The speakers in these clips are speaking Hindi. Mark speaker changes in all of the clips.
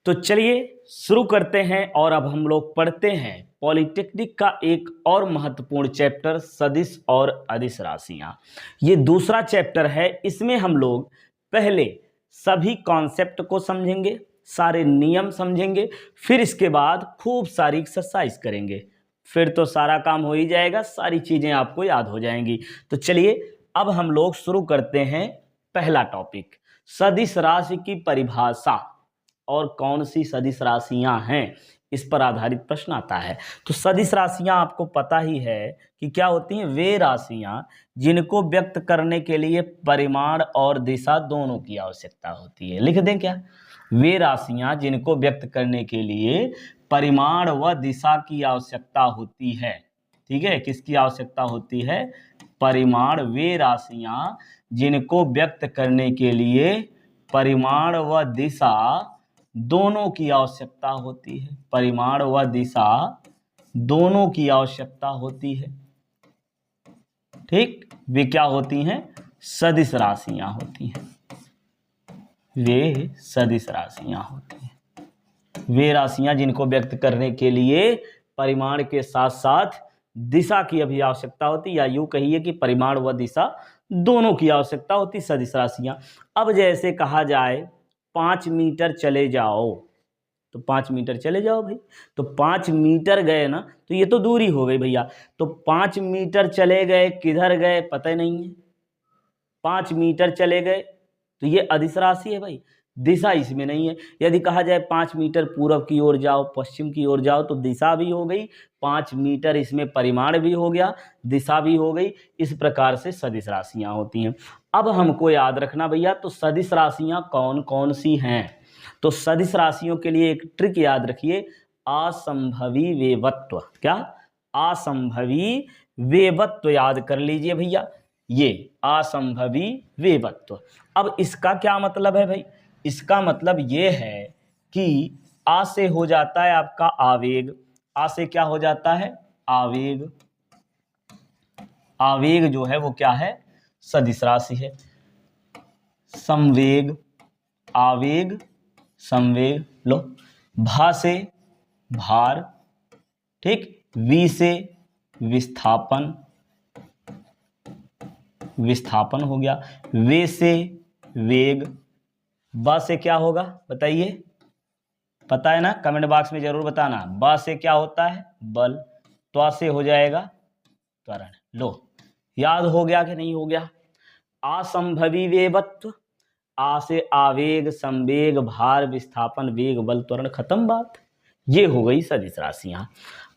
Speaker 1: तो चलिए शुरू करते हैं और अब हम लोग पढ़ते हैं पॉलिटेक्निक का एक और महत्वपूर्ण चैप्टर सदिश और अदिश राशियां। ये दूसरा चैप्टर है। इसमें हम लोग पहले सभी कॉन्सेप्ट को समझेंगे, सारे नियम समझेंगे, फिर इसके बाद खूब सारी एक्सरसाइज करेंगे। फिर तो सारा काम हो ही जाएगा, सारी चीज़ें आपको याद हो जाएंगी। तो चलिए अब हम लोग शुरू करते हैं। पहला टॉपिक सदिश राशि की परिभाषा और कौन सी सदिश राशियां हैं, इस पर आधारित प्रश्न आता है। तो सदिश राशियां आपको पता ही है कि क्या होती हैं। वे राशियां जिनको व्यक्त करने के लिए परिमाण और दिशा दोनों की आवश्यकता होती है। लिख दें क्या, वे राशियां जिनको व्यक्त करने के लिए परिमाण व दिशा की आवश्यकता होती है। ठीक है, किसकी आवश्यकता होती है? परिमाण। वे राशियां जिनको व्यक्त करने के लिए परिमाण व दिशा दोनों की आवश्यकता होती है। परिमाण व दिशा दोनों की आवश्यकता होती है। ठीक, वे क्या होती हैं? सदिश राशियां होती हैं। वे सदिश राशियां होती हैं। वे राशियां जिनको व्यक्त करने के लिए परिमाण के साथ साथ दिशा की भी आवश्यकता होती, या यूं कहिए कि परिमाण व दिशा दोनों की आवश्यकता होती, सदिश राशियां। अब जैसे कहा जाए 5 मीटर चले जाओ, तो 5 मीटर चले जाओ भाई। तो 5 मीटर गए ना, तो ये तो दूरी हो गई भैया। तो 5 मीटर चले गए, किधर गए पता ही नहीं है। 5 मीटर चले गए तो ये अदिश राशि है भाई, दिशा इसमें नहीं है। यदि कहा जाए 5 मीटर पूर्व की ओर जाओ, पश्चिम की ओर जाओ, तो दिशा भी हो गई, 5 मीटर इसमें परिमाण भी हो गया, दिशा भी हो गई। इस प्रकार से सदिश राशियां होती हैं। अब हमको याद रखना भैया, तो सदिश राशियां कौन कौन सी हैं। तो सदिश राशियों के लिए एक ट्रिक याद रखिए, असंभवी वेवत्व। क्या? असंभवी वेवत्व याद कर लीजिए भैया, ये असंभवी वेवत्व। अब इसका क्या मतलब है भाई? इसका मतलब ये है कि आ से हो जाता है आपका आवेग। आ से क्या हो जाता है? आवेग। आवेग जो है वो क्या है? सदिश राशि है। संवेग, आवेग, संवेग। लो, भा से भार, ठीक, वी से विस्थापन, विस्थापन हो गया, वे से वेग, ब से क्या होगा बताइए, पता है ना? कमेंट बॉक्स में जरूर बताना। ब से क्या होता है? बल। त्वा से हो जाएगा त्वरण। लो, याद हो गया कि नहीं हो गया? असंभवी वेवत्व, आ से आवेग, संवेग, भार, विस्थापन, वेग, बल, त्वरण। खत्म बात। ये हो गई सदिश राशियां।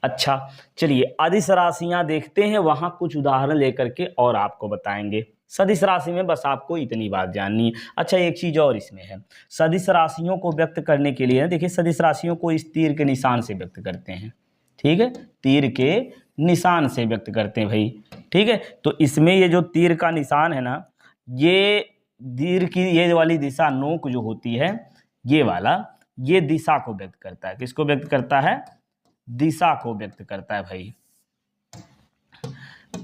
Speaker 1: अच्छा, चलिए अदिश राशियां देखते हैं, वहां कुछ उदाहरण लेकर के और आपको बताएंगे। सदिश राशि में बस आपको इतनी बात जाननी है। अच्छा, एक चीज और इसमें है, सदिश राशियों को व्यक्त करने के लिए देखिए, सदिश राशियों को इस तीर के निशान से व्यक्त करते हैं। ठीक है, तीर के निशान से व्यक्त करते हैं भाई। ठीक है, तो इसमें ये जो तीर का निशान है ना, ये तीर की ये वाली दिशा, नोक जो होती है, ये वाला, ये दिशा को व्यक्त करता है। किसको व्यक्त करता है? दिशा को व्यक्त करता है भाई।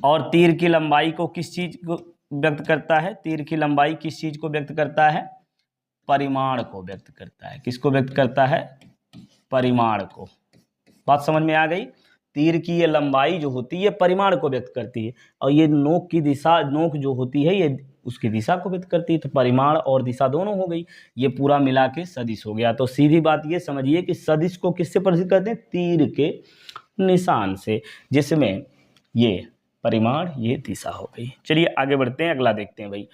Speaker 1: और तीर की लंबाई को किस चीज को व्यक्त करता है? तीर की लंबाई किस चीज को व्यक्त करता है? परिमाण को व्यक्त करता है। किसको व्यक्त करता है? परिमाण को। बात समझ में आ गई? तीर की ये लंबाई जो होती है परिमाण को व्यक्त करती है, और ये नोक की दिशा, नोक जो होती है ये उसकी दिशा को व्यक्त करती है। तो परिमाण और दिशा दोनों हो गई, ये पूरा मिला के सदिश हो गया। तो सीधी बात ये समझिए कि सदिश को किससे प्रदर्शित करते हैं? तीर के निशान से, जिसमें ये परिमाण, ये दिशा हो गई। चलिए आगे बढ़ते हैं, अगला देखते हैं भाई।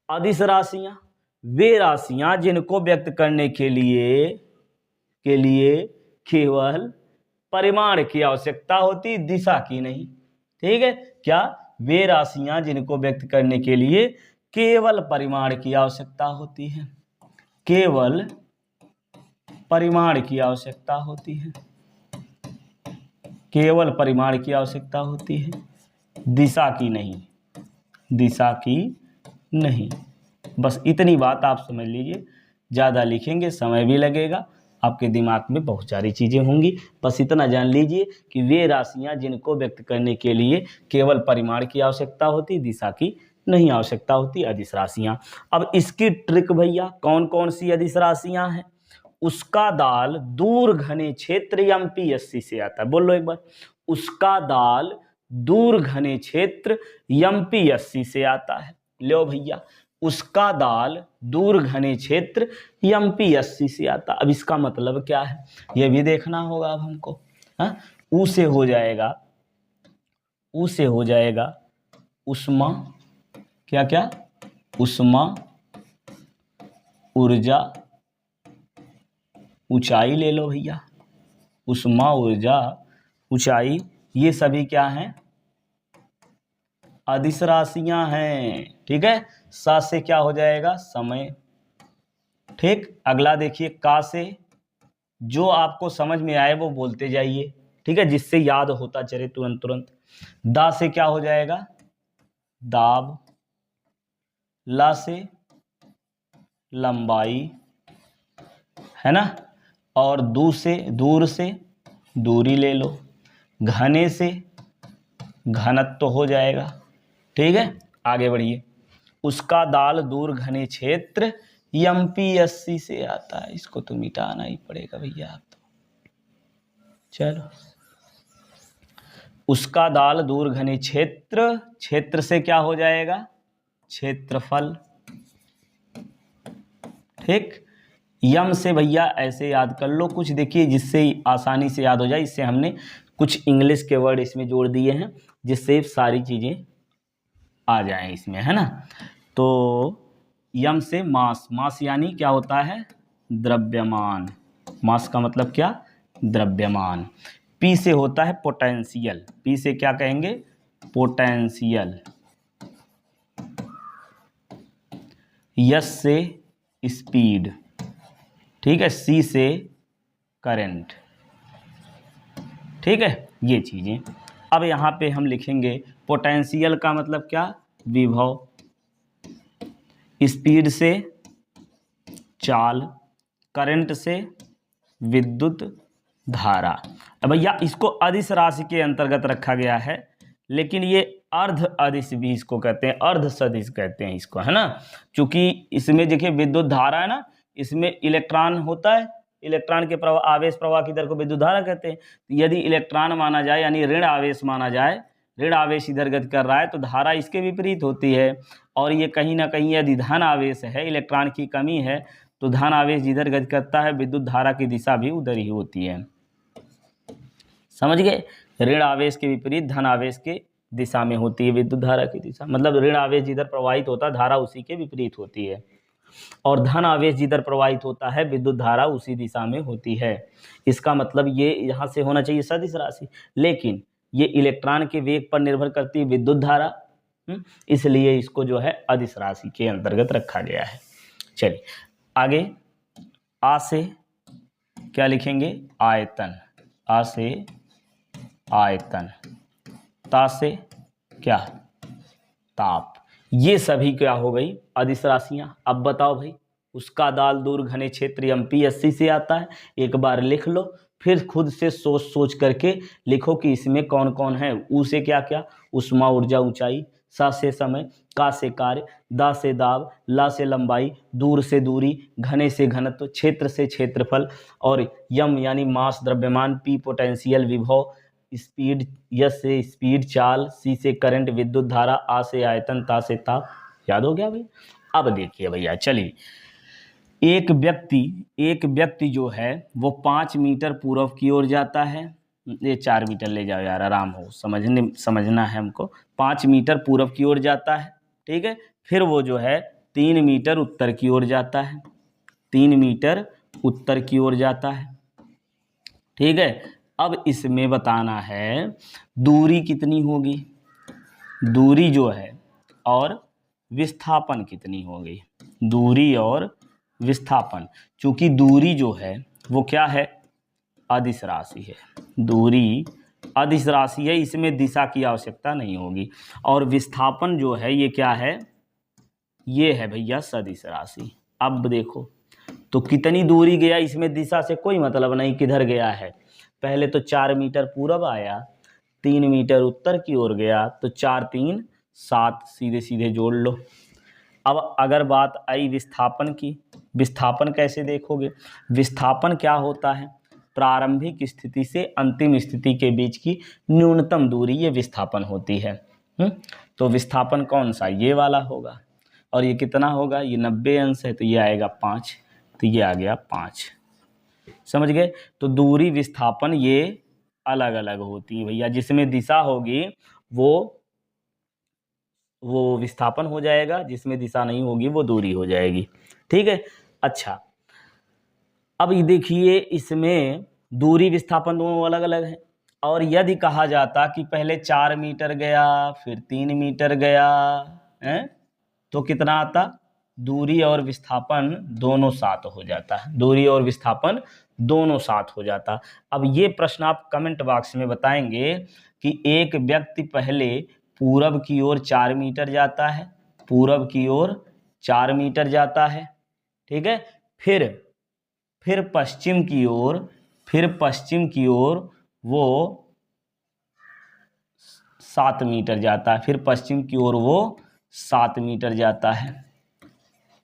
Speaker 1: अदिश राशियां, वे राशियां जिनको व्यक्त करने के लिए केवल परिमाण की आवश्यकता होती, दिशा की नहीं। ठीक है, क्या? वे राशियां जिनको व्यक्त करने के लिए केवल परिमाण की आवश्यकता होती है। केवल परिमाण की आवश्यकता होती है। केवल परिमाण की आवश्यकता होती है, दिशा की नहीं। दिशा की नहीं। बस इतनी बात आप समझ लीजिए। ज़्यादा लिखेंगे समय भी लगेगा, आपके दिमाग में बहुत सारी चीज़ें होंगी। बस इतना जान लीजिए कि वे राशियां जिनको व्यक्त करने के लिए केवल परिमाण की आवश्यकता होती, दिशा की नहीं आवश्यकता होती, अदिश राशियां। अब इसकी ट्रिक भैया, कौन कौन सी अदिश राशियां हैं उसका दाल दूर घने क्षेत्र एमपीएससी से आता है। बोल लो एक बार, उसका दाल दूर घने क्षेत्र एमपीएससी से आता है। लो भैया, उसका दाल दूर घने क्षेत्र एमपीएससी से आता। अब इसका मतलब क्या है यह भी देखना होगा अब हमको। हाँ, ऊ से हो जाएगा, ऊ से हो जाएगा उष्मा, क्या क्या, उष्मा, ऊर्जा, ऊंचाई ले लो भैया, उष्मा, ऊर्जा, ऊंचाई, ये सभी क्या हैं, अदिश राशियां हैं। ठीक है, सा से क्या हो जाएगा, समय। ठीक, अगला देखिए, का से जो आपको समझ में आए वो बोलते जाइए। ठीक है, जिससे याद होता चले तुरंत तुरंत। दा से क्या हो जाएगा, दाब। ला से लंबाई, है ना, और दू से, दूर से दूरी ले लो। घने से घनत्व तो हो जाएगा। ठीक है, आगे बढ़िए। उसका दाल दूर घने क्षेत्र एमपीएससी से आता है। इसको तो मिटाना ही पड़ेगा भैया आप तो। चलो, उसका दाल दूर घने क्षेत्र, क्षेत्र से क्या हो जाएगा, क्षेत्रफल। ठीक, यम से भैया ऐसे याद कर लो कुछ, देखिए जिससे आसानी से याद हो जाए। इससे हमने कुछ इंग्लिश के वर्ड इसमें जोड़ दिए हैं जिससे सारी चीजें आ जाएं इसमें, है ना। तो यम से मास, मास यानी क्या होता है, द्रव्यमान। मास का मतलब क्या, द्रव्यमान। पी से होता है पोटेंशियल, पी से क्या कहेंगे, पोटेंशियल। यस से स्पीड। ठीक है, सी से करंट। ठीक है, ये चीजें। अब यहाँ पे हम लिखेंगे पोटेंशियल का मतलब क्या, विभव। स्पीड से चाल, करंट से विद्युत धारा। अब भैया इसको अदिश राशि के अंतर्गत रखा गया है, लेकिन ये अर्ध अदिश भी इसको कहते हैं, अर्ध सदिश कहते हैं इसको, है ना। क्योंकि इसमें देखिए विद्युत धारा है ना, इसमें इलेक्ट्रॉन होता है, इलेक्ट्रॉन के प्रवाह, आवेश प्रवाह की दर को विद्युत धारा कहते हैं। तो यदि इलेक्ट्रॉन माना जाए यानी ऋण आवेश माना जाए, ऋण आवेश इधर गति कर रहा है तो धारा इसके विपरीत होती है। और ये कहीं ना कहीं यदि धन आवेश है, इलेक्ट्रॉन की कमी है, तो धन आवेश जिधर गति करता है विद्युत धारा की दिशा भी उधर ही होती है। समझ गए, ऋण आवेश के विपरीत धन आवेश के दिशा में होती है विद्युत धारा की दिशा। मतलब ऋण आवेश जिधर प्रवाहित होता है धारा उसी के विपरीत होती है, और धन आवेश जिधर प्रवाहित होता है विद्युत धारा उसी दिशा में होती है। इसका मतलब ये यहाँ से होना चाहिए सदिश राशि, लेकिन ये इलेक्ट्रॉन के वेग पर निर्भर करती है विद्युत धारा, इसलिए इसको जो है अदिश राशि के अंतर्गत रखा गया है। चलिए आगे, आ से क्या लिखेंगे, आयतन। आ से आयतन, ता से क्या, ताप। ये सभी क्या हो गई, अदिश राशियां। अब बताओ भाई, उसका दाल दूर घने क्षेत्र एमपीएससी से आता है। एक बार लिख लो, फिर खुद से सोच सोच करके लिखो कि इसमें कौन कौन है। ऊ से क्या क्या, उष्मा, ऊर्जा, ऊंचाई। सा से समय, का से कार्य, दा से दाब, ला से लंबाई, दूर से दूरी, घने से घनत्व, क्षेत्र से क्षेत्रफल, और यम यानी मास द्रव्यमान, पी पोटेंशियल विभव, स्पीड, यस से स्पीड चाल, सी से करंट विद्युत धारा, आ से आयतन, ता से ताप। याद हो गया भाई। अब देखिए भैया, चलिए, एक व्यक्ति जो है वो 5 मीटर पूर्व की ओर जाता है। ये 4 मीटर ले जाओ यार, आराम हो, समझना है हमको। 5 मीटर पूर्व की ओर जाता है, ठीक है। फिर वो जो है 3 मीटर उत्तर की ओर जाता है, 3 मीटर उत्तर की ओर जाता है, ठीक है। अब इसमें बताना है दूरी कितनी होगी, दूरी जो है और विस्थापन कितनी होगी, दूरी और विस्थापन। चूंकि दूरी जो है वो क्या है, अदिश राशि है, दूरी अदिश राशि है, इसमें दिशा की आवश्यकता नहीं होगी। और विस्थापन जो है ये क्या है, ये है भैया सदिश राशि। अब देखो तो कितनी दूरी गया, इसमें दिशा से कोई मतलब नहीं किधर गया है। पहले तो 4 मीटर पूरब आया, 3 मीटर उत्तर की ओर गया, तो 4 3 7 सीधे सीधे जोड़ लो। अब अगर बात आई विस्थापन की, विस्थापन कैसे देखोगे? विस्थापन क्या होता है? प्रारंभिक स्थिति से अंतिम स्थिति के बीच की न्यूनतम दूरी, ये विस्थापन होती है। तो विस्थापन कौन सा? ये वाला होगा। और ये कितना होगा? ये 90 अंश है, तो ये आएगा 5, तो ये आ गया 5। समझ गए? तो दूरी विस्थापन ये अलग अलग होती है भैया। जिसमें दिशा होगी वो विस्थापन हो जाएगा, जिसमें दिशा नहीं होगी वो दूरी हो जाएगी। ठीक है। अच्छा, अब ये देखिए, इसमें दूरी विस्थापन दोनों अलग अलग है। और यदि कहा जाता कि पहले 4 मीटर गया फिर 3 मीटर गया है, तो कितना आता? दूरी और विस्थापन दोनों साथ हो जाता है। दूरी और विस्थापन दोनों साथ हो जाता। अब ये प्रश्न आप कमेंट बॉक्स में बताएंगे कि एक व्यक्ति पहले पूरब की ओर 4 मीटर जाता है, पूरब की ओर 4 मीटर जाता है, ठीक है, फिर पश्चिम की ओर वो 7 मीटर जाता है, फिर पश्चिम की ओर वो 7 मीटर जाता है।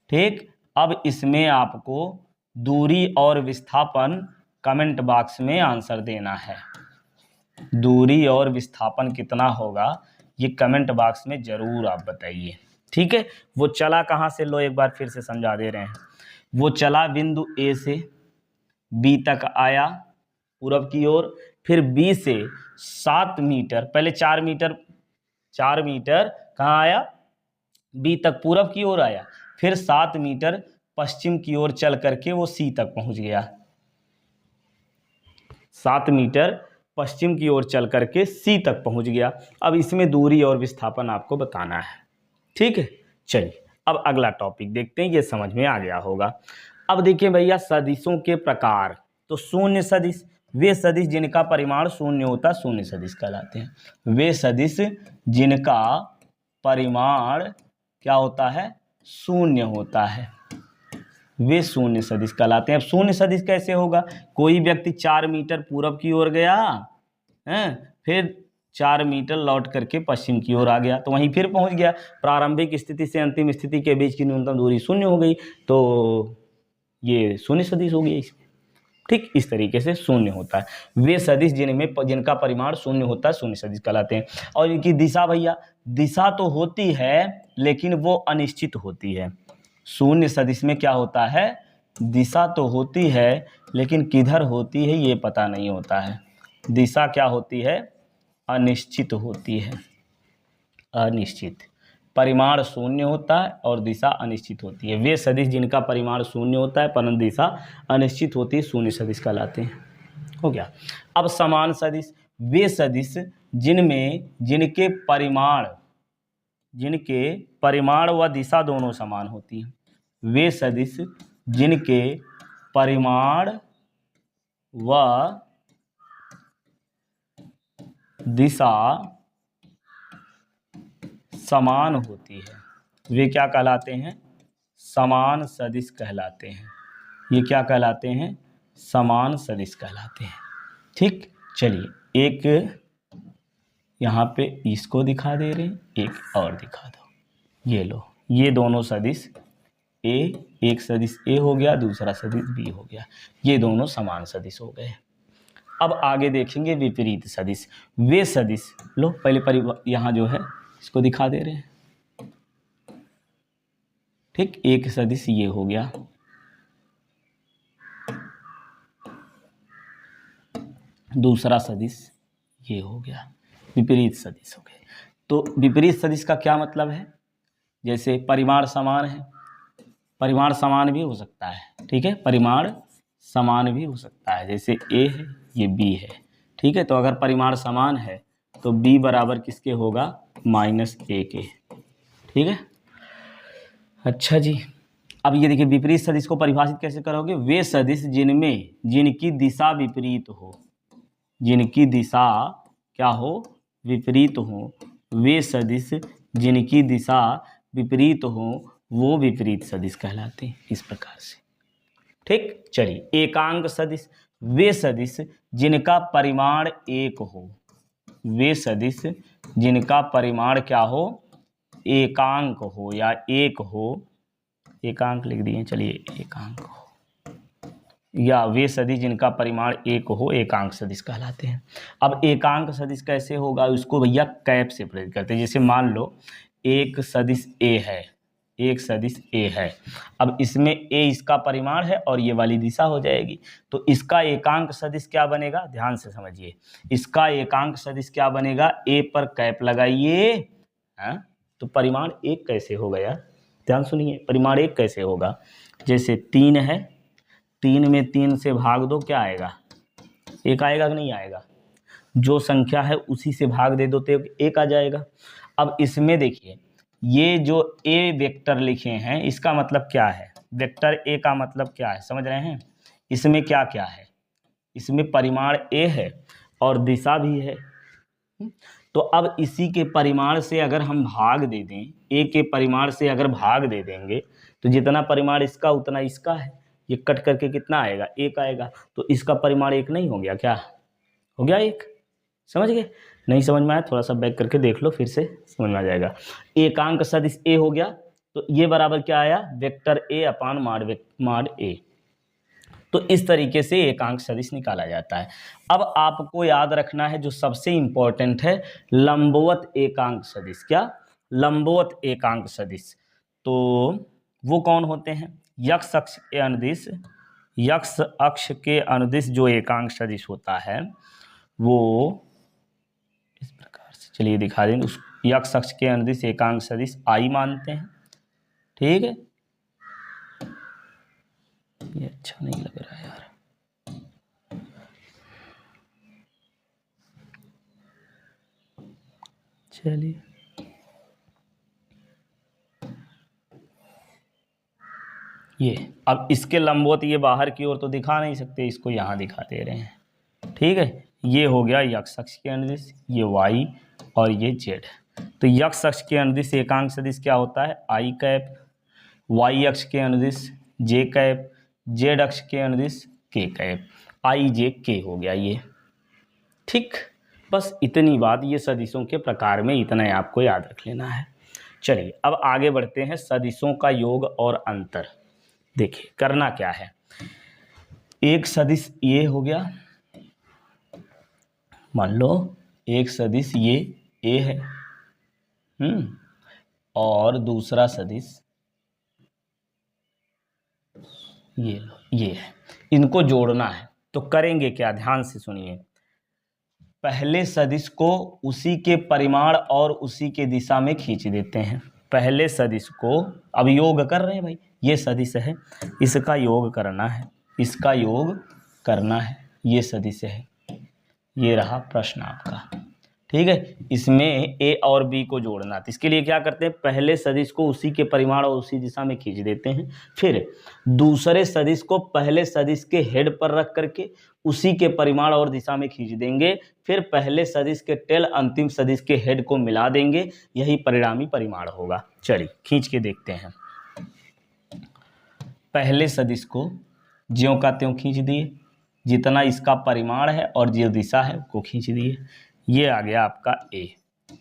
Speaker 1: ठीक, अब इसमें आपको दूरी और विस्थापन कमेंट बॉक्स में आंसर देना है। दूरी और विस्थापन कितना होगा ये कमेंट बॉक्स में जरूर आप बताइए। ठीक है। वो चला कहाँ से, लो एक बार फिर से समझा दे रहे हैं। वो चला बिंदु ए से बी तक आया पूरब की ओर, फिर बी से 7 मीटर, पहले 4 मीटर कहाँ आया? बी तक पूरब की ओर आया, फिर 7 मीटर पश्चिम की ओर चल करके वो सी तक पहुंच गया। 7 मीटर पश्चिम की ओर चल करके सी तक पहुंच गया। अब इसमें दूरी और विस्थापन आपको बताना है। ठीक है, चलिए अब अगला टॉपिक देखते हैं, ये समझ में आ गया होगा। अब देखिए भैया, सदिशों के प्रकार। तो शून्य सदिश, वे सदिश जिनका परिमाण शून्य होता शून्य सदिश कहलाते हैं। वे सदिश जिनका परिमाण क्या होता है? शून्य होता है, वे शून्य सदिश कहलाते हैं। अब शून्य सदिश कैसे होगा? कोई व्यक्ति 4 मीटर पूरब की ओर गया है, फिर 4 मीटर लौट करके पश्चिम की ओर आ गया, तो वहीं फिर पहुंच गया। प्रारंभिक स्थिति से अंतिम स्थिति के बीच की न्यूनतम दूरी शून्य हो गई, तो ये शून्य सदिश हो गई इसमें। ठीक इस तरीके से शून्य होता है। वे सदिश जिनका परिमाण शून्य होता है शून्य सदिश कहलाते हैं। और इनकी दिशा भैया, दिशा तो होती है लेकिन वो अनिश्चित होती है। शून्य सदिश में क्या होता है? दिशा तो होती है लेकिन किधर होती है ये पता नहीं होता है। दिशा क्या होती है? अनिश्चित होती है। अनिश्चित, परिमाण शून्य होता है और दिशा अनिश्चित होती है। वे सदिश जिनका परिमाण शून्य होता है परंतु दिशा अनिश्चित होती है शून्य सदिश कहलाते हैं। हो गया। अब समान सदिश, वे सदिश जिनके परिमाण व दिशा दोनों समान होती हैं। वे सदिश जिनके परिमाण व दिशा समान होती है, वे क्या कहलाते हैं? समान सदिश कहलाते हैं। ये क्या कहलाते हैं? समान सदिश कहलाते हैं। ठीक, चलिए एक यहाँ पे इसको दिखा दे रहे हैं, एक और दिखा दो। ये लो, ये दोनों सदिश ए, एक सदिश ए हो गया, दूसरा सदिश बी हो गया, ये दोनों समान सदिश हो गए। अब आगे देखेंगे विपरीत सदिश। वे सदिश, लो पहले यहाँ जो है इसको दिखा दे रहे हैं। ठीक, एक सदिश ये हो गया, दूसरा सदिश ये हो गया, विपरीत सदिश हो गए। तो विपरीत सदिश का क्या मतलब है? जैसे परिमाण समान है, परिमाण समान भी हो सकता है। ठीक है, परिमाण समान भी हो सकता है, जैसे ए है ये बी है। ठीक है, तो अगर परिमाण समान है तो बी बराबर किसके होगा? -a के। ठीक है, अच्छा जी। अब ये देखिए, विपरीत सदिश को परिभाषित कैसे करोगे? वे सदिश जिनकी दिशा विपरीत हो, जिनकी दिशा क्या हो? विपरीत हो। वे सदिश जिनकी दिशा विपरीत हो वो विपरीत सदिश कहलाते हैं, इस प्रकार से। ठीक, चलिए एकांक सदिश, वे सदिश जिनका परिमाण एक हो, वे सदिश जिनका परिमाण क्या हो? एकांक हो या एक हो, एकांक लिख दिए, चलिए एकांक हो, या वे सदिश जिनका परिमाण एक हो एकांक सदिश कहलाते हैं। अब एकांक सदिश कैसे होगा, उसको भैया कैप से प्रेरित करते हैं। जैसे मान लो एक सदिश ए है, एक सदिश ए है, अब इसमें ए इसका परिमाण है और ये वाली दिशा हो जाएगी, तो इसका एकांक सदिश क्या बनेगा, ध्यान से समझिए, इसका एकांक सदिश क्या बनेगा, ए पर कैप लगाइए, हाँ, तो परिमाण एक कैसे होगा यार, ध्यान सुनिए, परिमाण एक कैसे होगा, जैसे 3 है, 3 में 3 से भाग दो, क्या आएगा, एक आएगा कि नहीं आएगा, जो संख्या है उसी से भाग दे दो तो एक आ जाएगा। अब इसमें देखिए ये जो ए वेक्टर लिखे हैं इसका मतलब क्या है, वेक्टर ए का मतलब क्या है, समझ रहे हैं, इसमें क्या क्या है, इसमें परिमाण ए है और दिशा भी है। तो अब इसी के परिमाण से अगर हम भाग दे दें, ए के परिमाण से अगर भाग दे देंगे तो जितना परिमाण इसका उतना इसका है, ये कट करके कितना आएगा, एक आएगा, तो इसका परिमाण एक नहीं हो गया, क्या हो गया, एक। समझ गए, नहीं समझ में आया थोड़ा सा बैक करके देख लो, फिर से समझ में आ जाएगा। एकांक सदिश ए हो गया, तो ये बराबर क्या आया, वेक्टर ए अपान माड ए। तो इस तरीके से एकांक सदिश निकाला जाता है। अब आपको याद रखना है जो सबसे इंपॉर्टेंट है, लंबवत एकांक सदिश। क्या, लंबवत एकांक सदिश, तो वो कौन होते हैं, यक्ष अक्ष के अनुदिश, यक्ष अक्ष के अनुदिश जो एकांक सदिश होता है वो इस प्रकार से, चलिए दिखा देंगे, उस यक्ष अक्ष के अनुदिश एकांक सदिश आई मानते हैं, ठीक है। ये अच्छा नहीं लग रहा है यार, चलिए ये, अब इसके लंबवत ये बाहर की ओर तो दिखा नहीं सकते, इसको यहाँ दिखा दे रहे हैं, ठीक है। ये हो गया यक्ष अक्ष के अनुदिश, ये वाई और ये जेड। तो यक्ष अक्ष के अनुदिश एकांक सदिश क्या होता है, आई कैप, वाई अक्ष के अनुदिश जे कैप, जेड अक्ष के अनुदिश के कैप, आई जे के हो गया ये, ठीक। बस इतनी बात, ये सदिशों के प्रकार में इतना ही आपको याद रख लेना है। चलिए अब आगे बढ़ते हैं, सदिशों का योग और अंतर। देखिए करना क्या है, एक सदिश ये हो गया, मान लो एक सदिश ये ए है, और दूसरा सदिश ये लो, ये है, इनको जोड़ना है। तो करेंगे क्या, ध्यान से सुनिए, पहले सदिश को उसी के परिमाण और उसी के दिशा में खींच देते हैं। पहले सदिश को, अब योग कर रहे हैं भाई, ये सदिश है, इसका योग करना है, इसका योग करना है, ये सदिश है, ये रहा प्रश्न आपका, ठीक है। इसमें ए और बी को जोड़ना, तो इसके लिए क्या करते हैं, पहले सदिश को उसी के परिमाण और उसी दिशा में खींच देते हैं, फिर दूसरे सदिश को पहले सदिश के हेड पर रख करके उसी के परिमाण और दिशा में खींच देंगे, फिर पहले सदिश के टेल अंतिम सदिश के हेड को मिला देंगे, यही परिणामी परिमाण होगा। चलिए खींच के देखते हैं, पहले सदिश को ज्यों का त्यों खींच दिए, जितना इसका परिमाण है और जो दिशा है उसको खींच दिए, ये आ गया आपका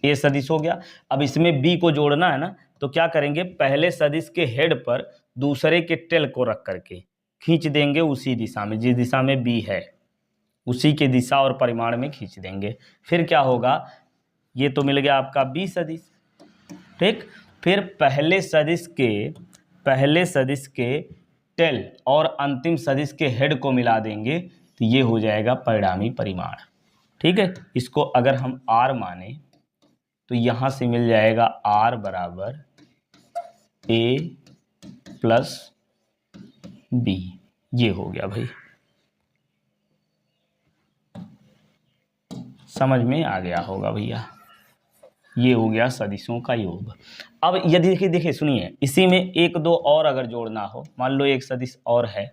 Speaker 1: ए सदिश हो गया। अब इसमें बी को जोड़ना है ना, तो क्या करेंगे, पहले सदिश के हेड पर दूसरे के टेल को रख करके खींच देंगे उसी दिशा में, जिस दिशा में बी है उसी के दिशा और परिमाण में खींच देंगे, फिर क्या होगा, ये तो मिल गया आपका बी सदिश, ठीक। फिर पहले सदिश के टेल और अंतिम सदिश के हेड को मिला देंगे, तो ये हो जाएगा परिणामी परिमाण, ठीक है। इसको अगर हम आर माने तो यहाँ से मिल जाएगा आर बराबर ए प्लस बी, ये हो गया भाई, समझ में आ गया होगा भैया, ये हो गया सदिशों का योग। अब यदि देखिए सुनिए, इसी में एक दो और अगर जोड़ना हो, मान लो एक सदिश और है,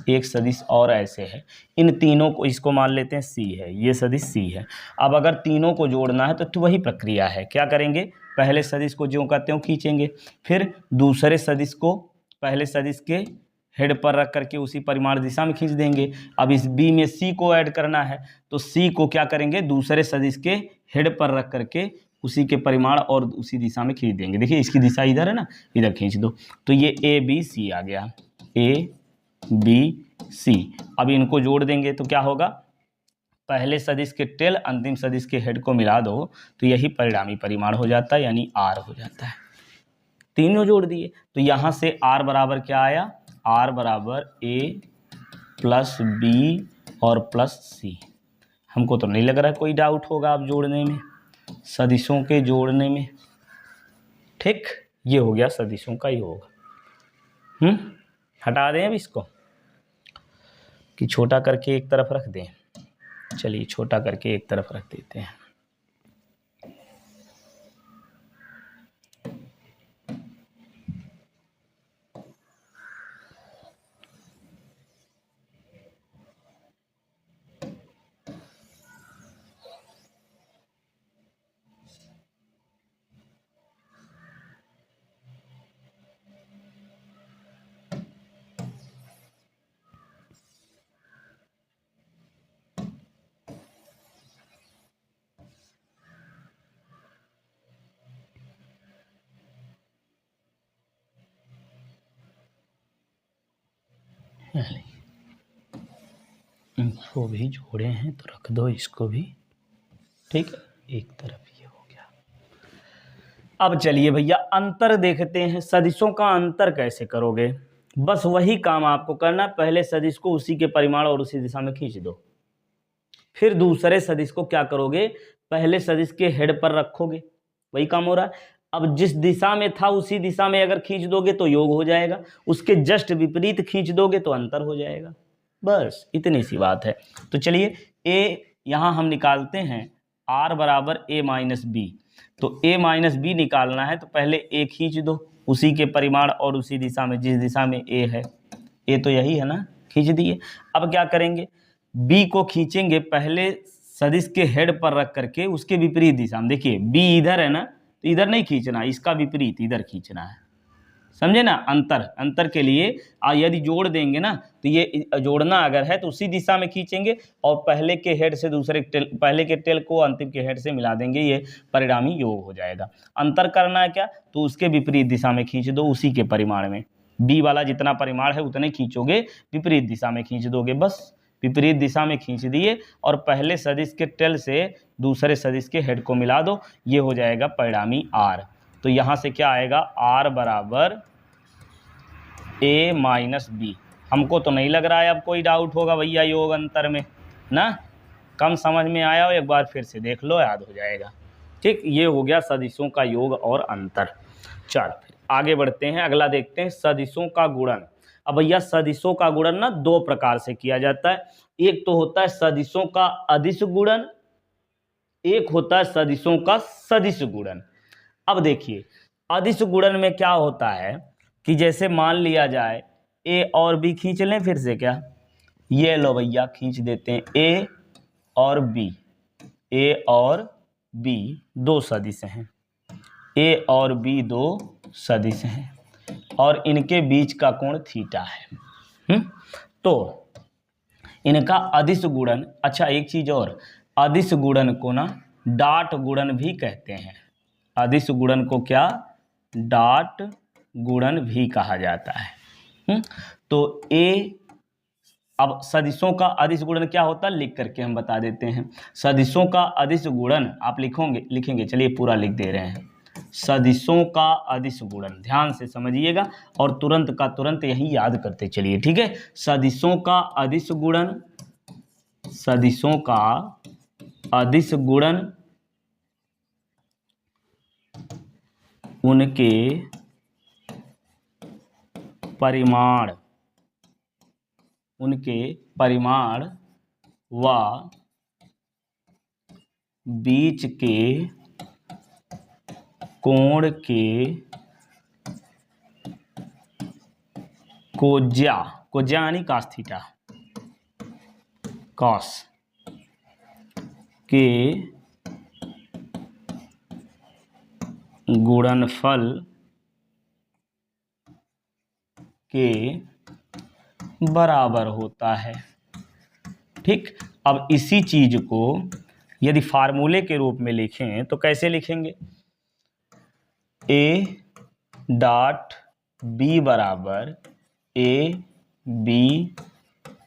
Speaker 1: एक सदिश और ऐसे है, इन तीनों को, इसको मान लेते हैं सी है, ये सदिश सी है। अब अगर तीनों को जोड़ना है तो वही प्रक्रिया है, क्या करेंगे, पहले सदिश को ज्यों का त्यों खींचेंगे, फिर दूसरे सदिश को पहले सदिश के हेड पर रख करके उसी परिमाण दिशा में खींच देंगे। अब इस बी में सी को ऐड करना है, तो सी को क्या करेंगे, दूसरे सदिश के हेड पर रख करके उसी के परिमाण और उसी दिशा में खींच देंगे। देखिए इसकी दिशा इधर है ना, इधर खींच दो, तो ये ए बी सी आ गया, ए बी सी। अब इनको जोड़ देंगे तो क्या होगा, पहले सदिश के टेल अंतिम सदिश के हेड को मिला दो तो यही परिणामी परिमाण हो जाता है, यानी आर हो जाता है। तीनों जोड़ दिए तो यहां से आर बराबर क्या आया, आर बराबर ए प्लस बी और प्लस सी। हमको तो नहीं लग रहा है कोई डाउट होगा अब जोड़ने में, सदिशों के जोड़ने में। ठीक, ये हो गया सदिशों का योग। हटा दें अब इसको कि छोटा करके एक तरफ रख दें। चलिए छोटा करके एक तरफ रख देते हैं। इनको भी जोड़े हैं तो रख दो इसको भी। ठीक है, एक तरफ ये हो गया। अब चलिए भैया अंतर देखते हैं, सदिशों का अंतर कैसे करोगे। बस वही काम आपको करना, पहले सदिश को उसी के परिमाण और उसी दिशा में खींच दो, फिर दूसरे सदिश को क्या करोगे, पहले सदिश के हेड पर रखोगे, वही काम हो रहा है। अब जिस दिशा में था उसी दिशा में अगर खींच दोगे तो योग हो जाएगा, उसके जस्ट विपरीत खींच दोगे तो अंतर हो जाएगा। बस इतनी सी बात है। तो चलिए ए यहाँ हम निकालते हैं, आर बराबर ए माइनस बी। तो ए माइनस बी निकालना है तो पहले ए खींच दो उसी के परिमाण और उसी दिशा में, जिस दिशा में ए है, ए तो यही है ना, खींच दिए। अब क्या करेंगे, बी को खींचेंगे पहले सदिश के हेड पर रख करके उसके विपरीत दिशा में। देखिए बी इधर है ना, तो इधर नहीं खींचना, इसका विपरीत इधर खींचना है, समझे ना। अंतर के लिए यदि जोड़ देंगे ना तो ये जोड़ना अगर है तो उसी दिशा में खींचेंगे और पहले के हेड से दूसरे टेल, पहले के टेल को अंतिम के हेड से मिला देंगे, ये परिणामी योग हो जाएगा। अंतर करना है क्या, तो उसके विपरीत दिशा में खींच दो उसी के परिमाण में, बी वाला जितना परिमाण है उतने खींचोगे, विपरीत दिशा में खींच दोगे। बस विपरीत दिशा में खींच दिए और पहले सदिश के टेल से दूसरे सदिश के हेड को मिला दो, ये हो जाएगा परिणामी आर। तो यहाँ से क्या आएगा, आर बराबर ए माइनस बी। हमको तो नहीं लग रहा है अब कोई डाउट होगा भैया योग अंतर में ना, कम समझ में आया हो एक बार फिर से देख लो, याद हो जाएगा। ठीक, ये हो गया सदिशों का योग और अंतर। चल फिर आगे बढ़ते हैं, अगला देखते हैं सदिशों का गुणन। अब भैया सदिशों का गुणन ना दो प्रकार से किया जाता है, एक तो होता है सदिशों का अदिश गुणन, एक होता है सदिशों का सदिश गुणन। अब देखिए अदिश गुणन में क्या होता है कि जैसे मान लिया जाए ए और बी खींच लें, फिर से क्या, ये लो भैया खींच देते हैं, ए और बी, ए और बी दो सदिश हैं, ए और बी दो सदिश हैं और इनके बीच का कोण थीटा है। तो इनका अदिश गुणन, अच्छा एक चीज और, अदिश गुणन को ना डाट गुणन भी कहते हैं। अदिश गुणन को क्या, डाट गुणन भी कहा जाता है। तो ए, अब सदिशों का अदिश गुणन क्या होता है लिख करके हम बता देते हैं। सदिशों का अदिश गुणन आप लिखेंगे, चलिए पूरा लिख दे रहे हैं, सदिशों का अदिश गुणन, ध्यान से समझिएगा और तुरंत का तुरंत यही याद करते चलिए, ठीक है। सदिशों का अदिश गुणन, सदिशों का अदिश गुणन उनके परिमाण व बीच के कोण के कोज्या यानी कॉस थीटा, कॉस के गुणनफल के बराबर होता है। ठीक, अब इसी चीज को यदि फार्मूले के रूप में लिखें तो कैसे लिखेंगे? ए डॉट बी बराबर ए बी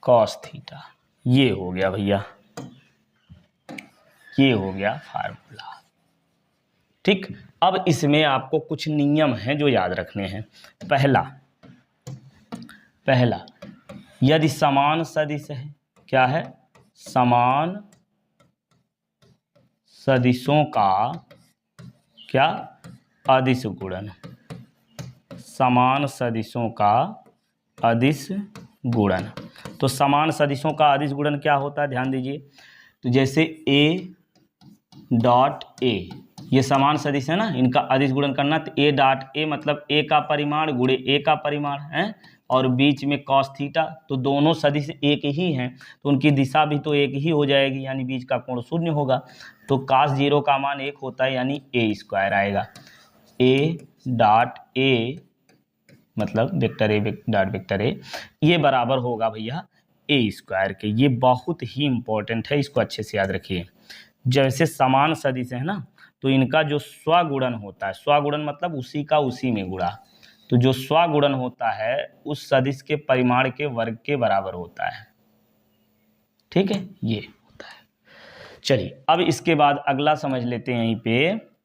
Speaker 1: कॉस थीटा। ये हो गया भैया, ये हो गया फार्मूला। ठीक, अब इसमें आपको कुछ नियम हैं जो याद रखने हैं। पहला यदि समान सदिश है, क्या है? समान सदिशों का क्या? अदिश गुणन। समान सदिशों का अदिश गुणन। तो समान सदिशों का अदिश गुणन क्या होता है, ध्यान दीजिए। तो जैसे ए डॉट ए, ये समान सदिश है ना, इनका अदिश गुणन करना। तो ए डॉट ए मतलब ए का परिमाण गुणे ए का परिमाण है, और बीच में कॉस थीटा, तो दोनों सदिश एक ही हैं, तो उनकी दिशा भी तो एक ही हो जाएगी, यानी बीच का कोण शून्य होगा। तो cos 0 का मान 1 होता है, यानी ए स्क्वायर आएगा। ए डॉट ए मतलब vector A dot vector A, ये बराबर होगा भैया ए स्क्वायर के। ये बहुत ही इंपॉर्टेंट है, इसको अच्छे से याद रखिए। जैसे समान सदिश है ना, तो इनका जो स्वगुणन होता है, स्वगुणन मतलब उसी का उसी में गुणा, तो जो स्वगुणन होता है उस सदिश के परिमाण के वर्ग के बराबर होता है। ठीक है, ये होता है। चलिए अब इसके बाद अगला समझ लेते हैं। यहीं पे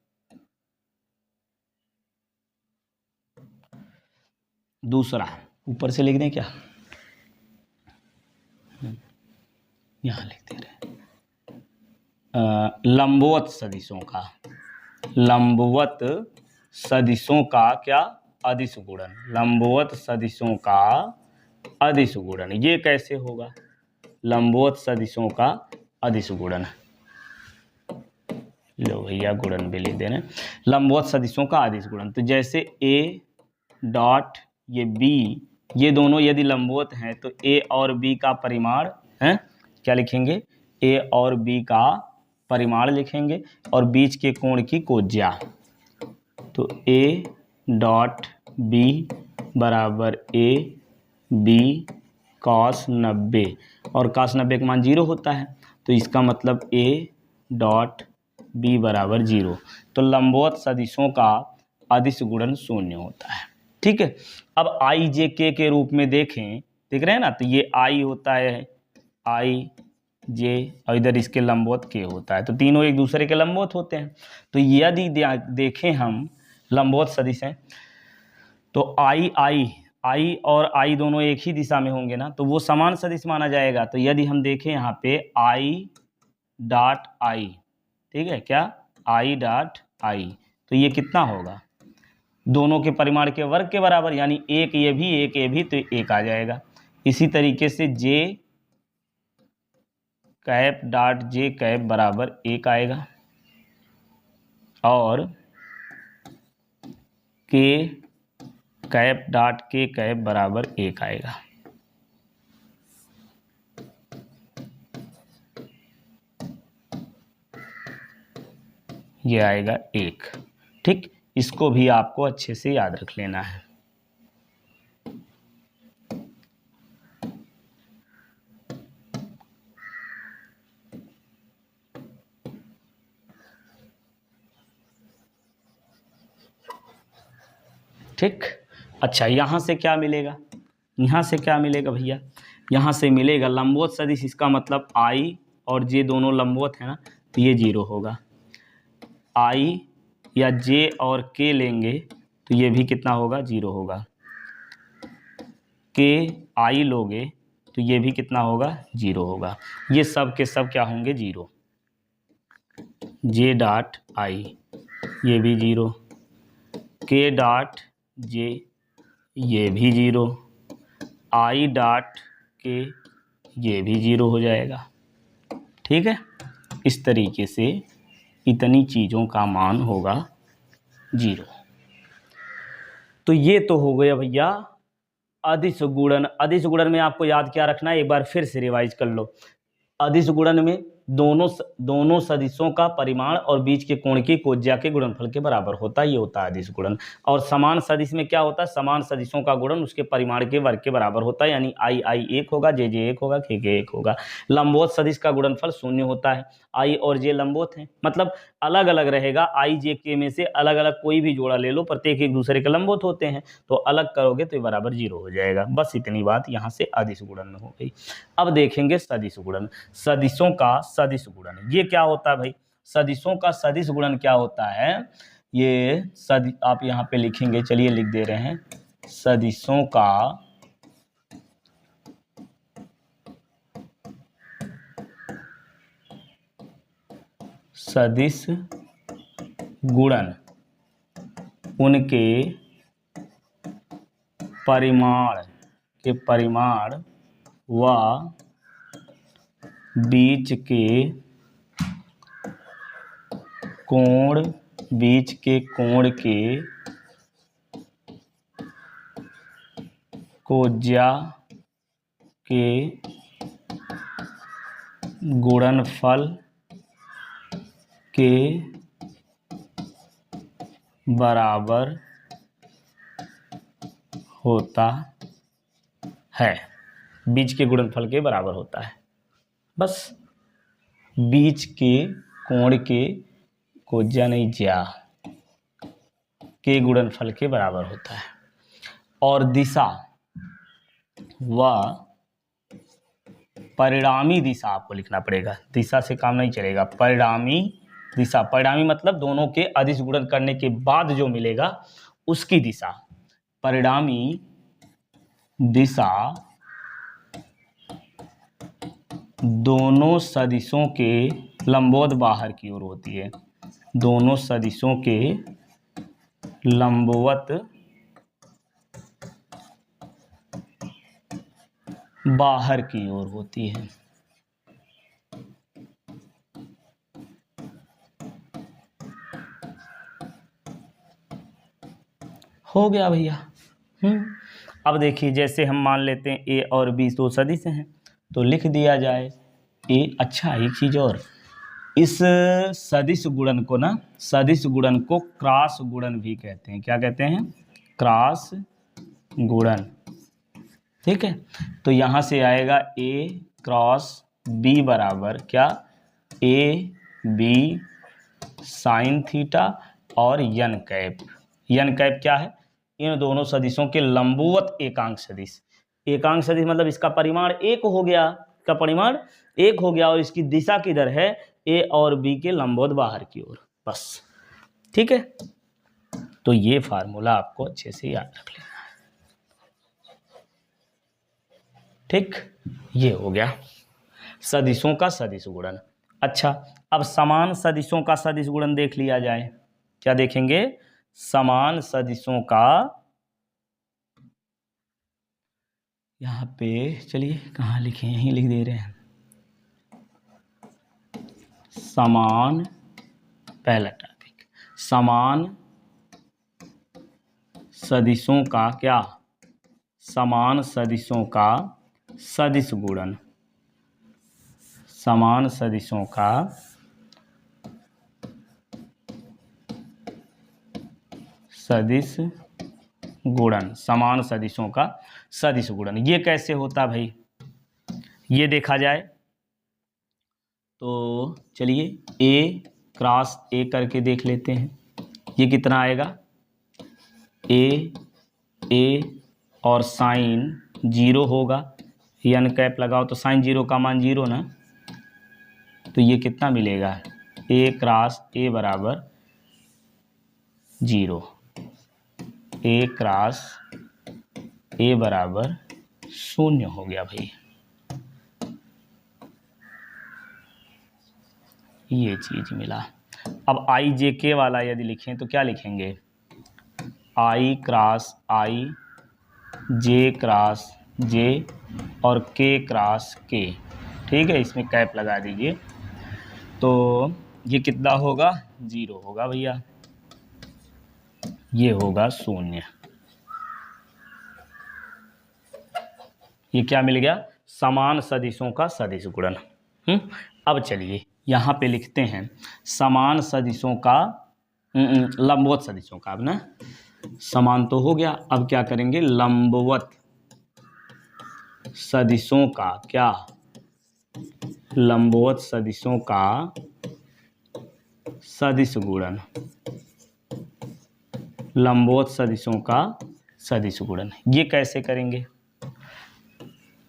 Speaker 1: दूसरा, ऊपर से लिख दें क्या? यहां लिखते रहे। लंबवत सदिशों का, लंबवत सदिशों का क्या? अदिश गुणन। लंबवत सदिशों का अदिश गुणन, ये कैसे होगा? लंबवत सदिशों का अदिश गुणन, लो भैया गुणन भी लिख देना। लंबवत सदिशों का अदिश गुणन, तो जैसे ए डॉट ये बी, ये दोनों यदि लंबवत हैं तो ए और बी का परिमाण है, क्या लिखेंगे? ए और बी का परिमाण लिखेंगे, और बीच के कोण की कोज्या। तो ए डॉट बी बराबर ए बी कॉस 90, और कॉस 90 का मान 0 होता है, तो इसका मतलब ए डॉट बी बराबर 0। तो लंबवत सदिशों का अदिश गुणन 0 होता है। ठीक है, अब आई जे के रूप में देखें, देख रहे हैं ना, तो ये आई होता है, आई जे, और इधर इसके लंबवत के होता है, तो तीनों एक दूसरे के लंबवत होते हैं। तो यदि देखें हम लंबवत सदिश हैं, तो आई और आई दोनों एक ही दिशा में होंगे ना, तो वो समान सदिश माना जाएगा। तो यदि हम देखें यहाँ पे आई डॉट आई, ठीक है, क्या? आई डॉट आई, तो ये कितना होगा? दोनों के परिमाण के वर्ग के बराबर, यानी एक ये भी तो एक आ जाएगा। इसी तरीके से जे कैप डॉट जे कैप बराबर 1 आएगा, और के कैप डॉट के कैप बराबर 1 आएगा। ये आएगा 1। ठीक, इसको भी आपको अच्छे से याद रख लेना है। ठीक, अच्छा यहाँ से क्या मिलेगा? यहाँ से क्या मिलेगा भैया? यहाँ से मिलेगा लंबवत सदिश, इसका मतलब आई और जे दोनों लंबवत है ना, तो ये 0 होगा। आई या जे और के लेंगे तो ये भी कितना होगा? 0 होगा। के आई लोगे तो ये भी कितना होगा? 0 होगा। ये सब के सब क्या होंगे? 0। जे डॉट आई ये भी 0, के डॉट जे ये भी 0, आई डॉट के ये भी 0 हो जाएगा। ठीक है, इस तरीके से इतनी चीज़ों का मान होगा 0। तो ये तो हो गया भैया अदिश गुणन। अदिश गुणन में आपको याद क्या रखना है, एक बार फिर से रिवाइज कर लो। अदिश गुणन में दोनों सदिशों का परिमाण और बीच के कोण की कोज्या के गुणनफल के बराबर होता है, ये होता है अदिश गुणन। और समान सदिश में क्या होता है, समान सदिशों का गुणन उसके परिमाण के वर्ग के बराबर होता है, यानी आई आई 1 होगा, जे जे 1 होगा, के 1 होगा। लंबवत सदिश का गुणनफल 0 होता है, आई और जे लंबवत हैं, मतलब अलग अलग रहेगा, आई जे के में से अलग अलग कोई भी जोड़ा ले लो, प्रत्येक एक दूसरे के लंबवत होते हैं, तो अलग करोगे तो ये बराबर 0 हो जाएगा। बस इतनी बात यहाँ से अदिश गुणन में हो गई। अब देखेंगे सदिश गुणन, सदिशों का सदिश गुणन, ये क्या होता है भाई, सदिशों का सदिश गुणन क्या होता है, ये आप यहाँ पे लिखेंगे, चलिए लिख दे रहे हैं, सदिशों का सदिश गुणन उनके परिमाण व बीच के कोण के कोज्या के गुणनफल के बराबर होता है, बीच के गुणनफल के बराबर होता है। बस बीच के कोण के कोज्या नहीं ज्या के गुणनफल के बराबर होता है। और दिशा व परिणामी दिशा आपको लिखना पड़ेगा, दिशा से काम नहीं चलेगा, परिणामी दिशा, परिणामी मतलब दोनों के अदिश गुणन करने के बाद जो मिलेगा उसकी दिशा, परिणामी दिशा दोनों सदिशों के लंबवत बाहर की ओर होती है, दोनों सदिशों के लंबवत बाहर की ओर होती है। हो गया भैया। अब देखिए, जैसे हम मान लेते हैं ए और बी दो सदिश हैं, तो लिख दिया जाए ए। अच्छा, एक चीज और, इस सदिश गुणन को ना, सदिश गुणन को क्रॉस गुणन भी कहते हैं। क्या कहते हैं? क्रॉस गुणन। ठीक है, तो यहां से आएगा ए क्रॉस बी बराबर क्या, ए बी साइन थीटा और यन कैप। यन कैप क्या है? इन दोनों सदिशों के लंबवत एकांक सदिश। एकांक सदिश मतलब इसका परिमाण 1 हो गया, का परिमाण 1 हो गया और इसकी दिशा किधर है? ए और बी के लंबवत बाहर की ओर। बस, ठीक है, तो ये फार्मूला आपको अच्छे से याद रख लेना है। ठीक, ये हो गया सदिशों का सदिश गुणन। अच्छा, अब समान सदिशों का सदिश गुणन देख लिया जाए। क्या देखेंगे? समान सदिशों का, यहां पे चलिए कहाँ लिखे, यहीं लिख दे रहे हैं। समान, पहला टॉपिक, समान सदिशों का क्या? समान सदिशों का सदिश गुणन। समान सदिशों का सदिश गुणन। समान सदिशों का सदिश गुणन ये कैसे होता भाई? ये देखा जाए तो चलिए ए क्रॉस ए करके देख लेते हैं। ये कितना आएगा? ए और साइन 0 होगा, यन कैप लगाओ तो साइन 0 का मान 0 ना, तो ये कितना मिलेगा? ए क्रॉस ए बराबर 0, ए क्रॉस ए बराबर 0 हो गया भाई। ये चीज मिला। अब आई जे के वाला यदि लिखें तो क्या लिखेंगे? आई क्रॉस आई, जे क्रॉस जे और के क्रॉस के। ठीक है, इसमें कैप लगा दीजिए तो ये कितना होगा? 0 होगा भैया, ये होगा 0। ये क्या मिल गया? समान सदिशों का सदिश गुणन। अब चलिए यहाँ पे लिखते हैं समान सदिशों का लंबवत सदिशों का। अब ना समान तो हो गया, अब क्या करेंगे, लंबवत सदिशों का क्या, लंबवत सदिशों का सदिश गुणन, लंबवत सदिशों का सदिश गुणन। ये कैसे करेंगे,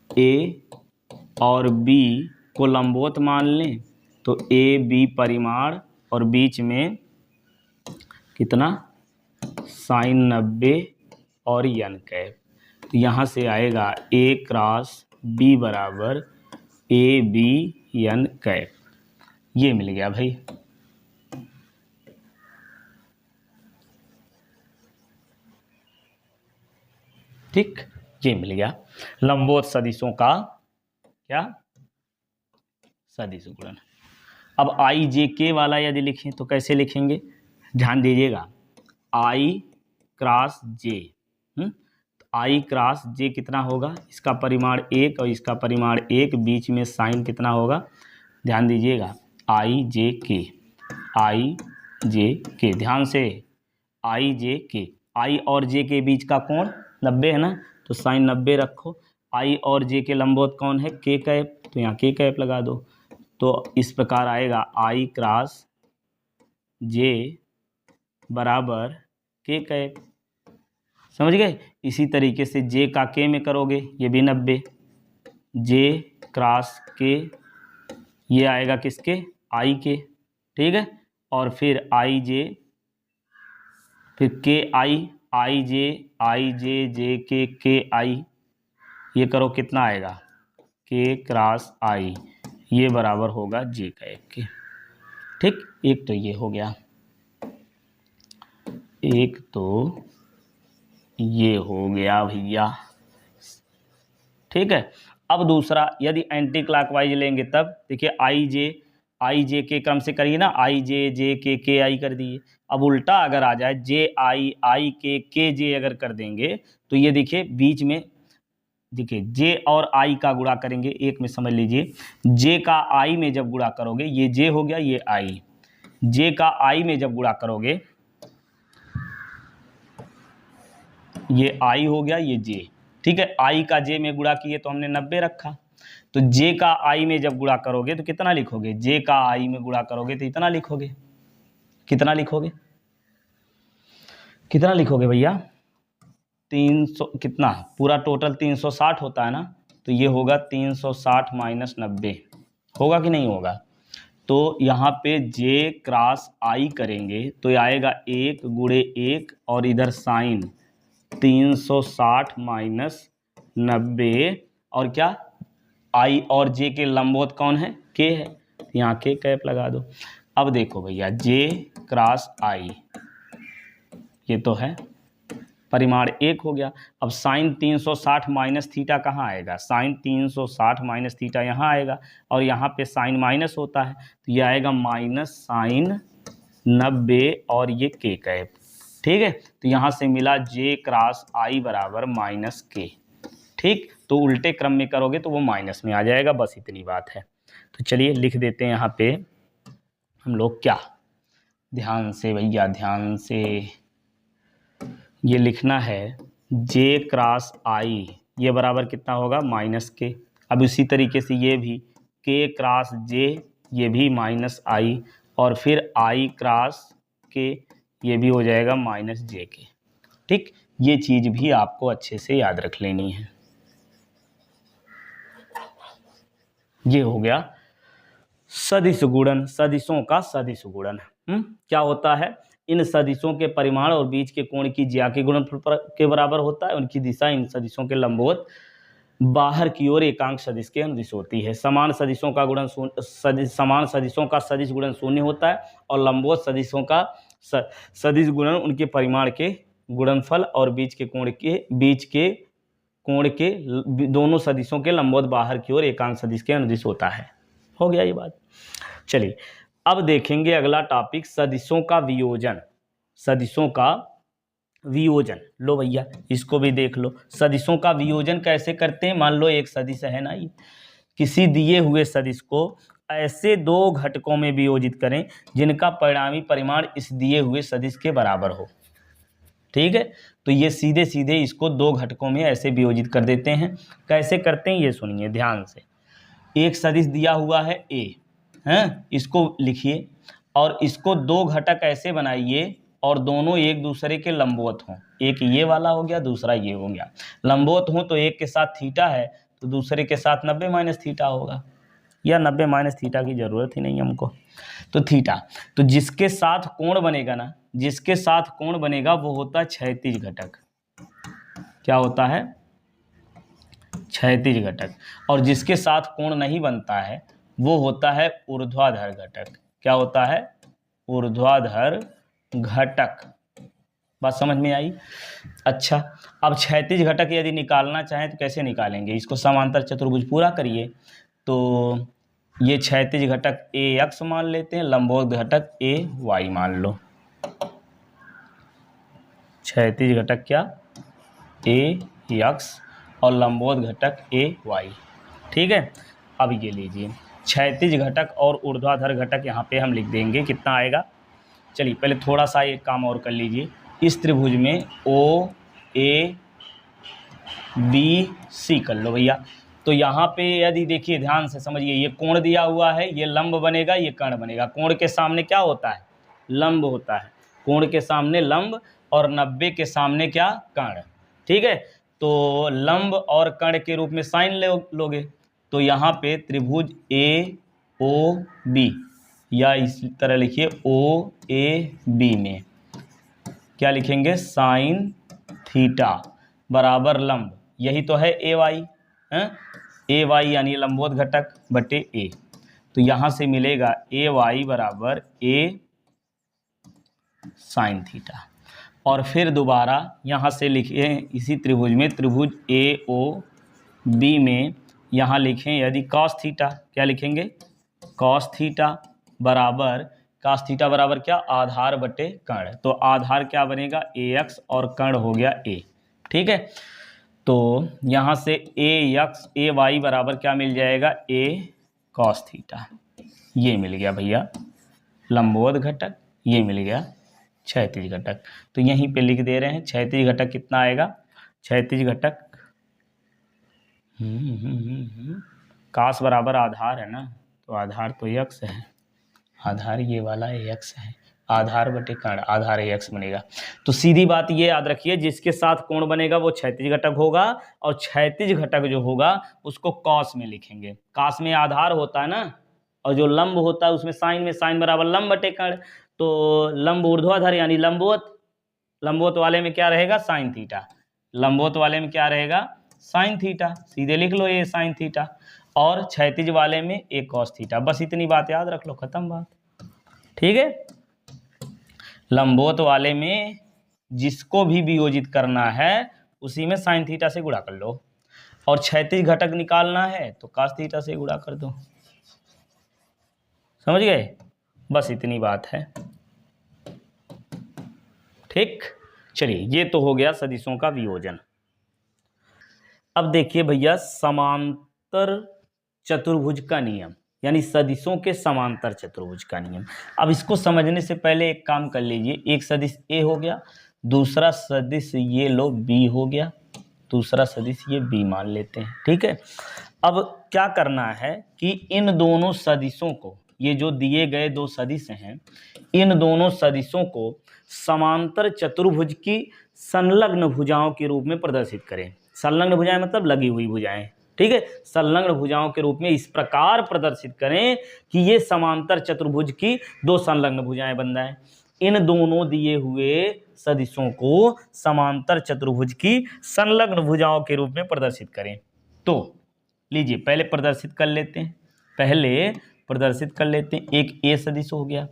Speaker 1: ए और बी को लंबवत मान लें तो ए बी परिमाण और बीच में कितना साइन 90 और यन कैप, तो यहाँ से आएगा ए क्रॉस बी बराबर ए बी यन कैप। ये मिल गया भाई। ठीक, ये मिल गया लंबवत सदिशों का क्या, सदिश गुणन। अब आई जे के वाला यदि लिखें तो कैसे लिखेंगे, ध्यान दीजिएगा, आई क्रॉस जे, आई क्रॉस जे कितना होगा, इसका परिमाण 1 और इसका परिमाण 1, बीच में साइन कितना होगा, ध्यान दीजिएगा, आई जे के, आई जे के, ध्यान से, आई जे के, आई और जे के बीच का कोण 90 है ना, तो साइन 90 रखो। आई और जे के लंबवत कौन है, के कैप, तो यहाँ के कैप लगा दो। तो इस प्रकार आएगा आई क्रॉस जे बराबर के कैप, समझ गए। इसी तरीके से जे का के में करोगे, ये भी 90, जे क्रॉस के, ये आएगा किसके, आई के, ठीक है। और फिर आई जे, फिर के आई, आई जे जे के आई, ये करो कितना आएगा, के क्रॉस आई, ये बराबर होगा जे का एक के। ठीक, एक तो ये हो गया, एक तो ये हो गया भैया, ठीक है। अब दूसरा, यदि एंटी क्लॉकवाइज लेंगे तब देखिए, आई जे के क्रम से करिए ना, आई जे के आई कर दिए। अब उल्टा अगर आ जाए, जे आई के जे अगर कर देंगे तो ये देखिए बीच में, देखिए जे और आई का गुणा करेंगे, एक में समझ लीजिए, जे का आई में जब गुणा करोगे, ये जे हो गया, ये आई, जे का आई में जब गुणा करोगे, ये आई हो गया, ये जे, ठीक है। आई का जे में गुणा किए तो हमने 90 रखा, तो जे का आई में जब गुणा करोगे तो कितना लिखोगे, जे का आई में गुणा करोगे तो इतना लिखोगे, कितना लिखोगे, कितना लिखोगे भैया, 300, कितना पूरा टोटल 360 होता है ना, तो ये होगा 360 माइनस 90, होगा कि नहीं होगा। तो यहाँ पे जे क्रॉस आई करेंगे तो ये आएगा 1 गुणे 1 और इधर साइन 360 माइनस 90, और क्या, आई और जे के लंबवत कौन है, के है, यहाँ के कैप लगा दो। अब देखो भैया, जे क्रॉस आई, ये तो है, परिमाण 1 हो गया। अब साइन 360 माइनस थीटा कहाँ आएगा, साइन 360 माइनस थीटा यहाँ आएगा, और यहाँ पे साइन माइनस होता है, तो ये आएगा माइनस साइन 90 और ये के कैप, ठीक है। तो यहाँ से मिला जे क्रॉस आई बराबर माइनस के, ठीक। तो उल्टे क्रम में करोगे तो वो माइनस में आ जाएगा, बस इतनी बात है। तो चलिए लिख देते हैं यहाँ पे हम लोग क्या, ध्यान से भैया, ध्यान से, ये लिखना है जे क्रॉस आई, ये बराबर कितना होगा, माइनस के। अब इसी तरीके से ये भी के क्रॉस जे, ये भी माइनस आई, और फिर आई क्रॉस के, ये भी हो जाएगा माइनस जे के, ठीक। ये चीज़ भी आपको अच्छे से याद रख लेनी है। ये हो गया सदिश गुणन, सदिशों का सदिश गुणन। क्या होता है, इन सदिशों के परिमाण और बीच के कोण की ज्या के गुणनफल के बराबर होता है, उनकी दिशा इन सदिशों के लंबवत बाहर की ओर एकांक सदिश के अनुदिश होती है। समान सदिशों का गुणन समान सदिशों का सदिश गुणन शून्य होता है, और लंबवत सदिशों का सदिश गुणन उनके परिमाण के गुणनफल और बीच के कोण के दोनों सदिशों के लंबवत बाहर की ओर एकांक सदिश के अनुदिश होता है। हो गया ये बात। चलिए अब देखेंगे अगला टॉपिक, सदिशों का वियोजन, सदिशों का वियोजन। लो भैया इसको भी देख लो, सदिशों का वियोजन कैसे करते हैं। मान लो एक सदिश है ना, ये किसी दिए हुए सदिश को ऐसे दो घटकों में वियोजित करें जिनका परिणामी परिमाण इस दिए हुए सदिश के बराबर हो। ठीक है, तो ये सीधे सीधे इसको दो घटकों में ऐसे वियोजित कर देते हैं। कैसे करते हैं ये सुनिए ध्यान से। एक सदिश दिया हुआ है ए, हैं, इसको लिखिए और इसको दो घटक ऐसे बनाइए और दोनों एक दूसरे के लंबवत हों। एक ये वाला हो गया, दूसरा ये हो गया। लंबवत हों तो एक के साथ थीटा है तो दूसरे के साथ 90 माइनस थीटा होगा, या 90 माइनस थीटा की जरूरत ही नहीं हमको, तो थीटा। तो जिसके साथ कोण बनेगा ना, जिसके साथ कोण बनेगा वो होता है क्षैतिज घटक। क्या होता है? क्षैतिज घटक। और जिसके साथ कोण नहीं बनता है वो होता है ऊर्ध्वाधर घटक। क्या होता है? ऊर्ध्वाधर घटक। बात समझ में आई? अच्छा, अब क्षैतिज घटक यदि निकालना चाहें तो कैसे निकालेंगे? इसको समांतर चतुर्भुज पूरा करिए। तो ये क्षैतिज घटक ए एक्स मान लेते हैं, लंबवत घटक ए वाई मान लो। क्षैतिज घटक क्या? ए एक्स और लंबवत घटक ए वाई। ठीक है, अब ये लीजिए क्षैतिज घटक और ऊर्ध्वाधर घटक यहाँ पे हम लिख देंगे। कितना आएगा? चलिए पहले थोड़ा सा एक काम और कर लीजिए। इस त्रिभुज में ओ ए बी सी कर लो भैया। तो यहाँ पे यदि देखिए ध्यान से समझिए, ये कोण दिया हुआ है, ये लंब बनेगा, ये कर्ण बनेगा। कोण के सामने क्या होता है? लंब होता है। कोण के सामने लंब और 90 के सामने क्या? कर्ण। ठीक है, तो लंब और कर्ण के रूप में साइन लोगे। तो यहाँ पे त्रिभुज ए ओ बी, या इस तरह लिखिए ओ ए बी में क्या लिखेंगे? साइन थीटा बराबर लंब, यही तो है ए वाई, ए वाई यानी लंबवत घटक बटे ए। तो यहाँ से मिलेगा ए वाई बराबर ए साइन थीटा। और फिर दोबारा यहाँ से लिखिए इसी त्रिभुज में, त्रिभुज ए ओ बी में यहाँ लिखें यदि कॉस थीटा। क्या लिखेंगे? कॉस थीटा बराबर, कॉस थीटा बराबर क्या? आधार बटे कर्ण। तो आधार क्या बनेगा? ए एक्स और कर्ण हो गया ए। ठीक है, तो यहाँ से ए एक्स ए वाई बराबर क्या मिल जाएगा? ए कॉस थीटा। ये मिल गया भैया लंबवत घटक, ये मिल गया क्षैतिज घटक। तो यहीं पे लिख दे रहे हैं क्षैतिज घटक कितना आएगा? क्षैतिज घटक कास बराबर आधार है ना, तो आधार तो एक्स है, आधार ये वाला एक्स है, आधार बटे कर्ण, आधार एक्स बनेगा। तो सीधी बात ये याद रखिए, जिसके साथ कोण बनेगा वो क्षैतिज घटक होगा, और क्षैतिज घटक जो होगा उसको कॉस में लिखेंगे। कॉस में आधार होता है ना, और जो लंब होता है उसमें साइन में साइन बराबर लंब बटे कर्ण। तो लंब ऊर्ध्वाधर यानी लंबवत, लंबवत वाले में क्या रहेगा? Sine theta. लंबवत वाले में क्या रहेगा? Sine theta. सीधे लिख लो ये साइन थीटा, और क्षैतिज वाले में एक कॉस थीटा। बस इतनी बात याद रख लो, खत्म बात। ठीक है, लंबवत वाले में जिसको भी वियोजित करना है उसी में साइन थीटा से गुणा कर लो, और क्षैतिज घटक निकालना है तो कॉस थीटा से गुणा कर दो। समझ गए? बस इतनी बात है। ठीक, चलिए ये तो हो गया सदिशों का वियोजन। अब देखिए भैया समांतर चतुर्भुज का नियम, यानी सदिशों के समांतर चतुर्भुज का नियम। अब इसको समझने से पहले एक काम कर लीजिए। एक सदिश ए हो गया, दूसरा सदिश ये लो बी हो गया, दूसरा सदिश ये बी मान लेते हैं। ठीक है, अब क्या करना है कि इन दोनों सदिशों को, ये जो दिए गए दो सदिश हैं, इन दोनों सदिशों को समांतर चतुर्भुज की संलग्न भुजाओं के रूप में प्रदर्शित करें। संलग्न भुजाएं मतलब लगी हुई भुजाएं। ठीक है, संलग्न भुजाओं के रूप में इस प्रकार प्रदर्शित करें कि ये समांतर चतुर्भुज की दो संलग्न भुजाएं बन जाएं। इन दोनों दिए हुए सदिशों को समांतर चतुर्भुज की संलग्न भुजाओं के रूप में प्रदर्शित करें। तो लीजिए पहले प्रदर्शित कर लेते हैं, एक ए सदिश हो गया,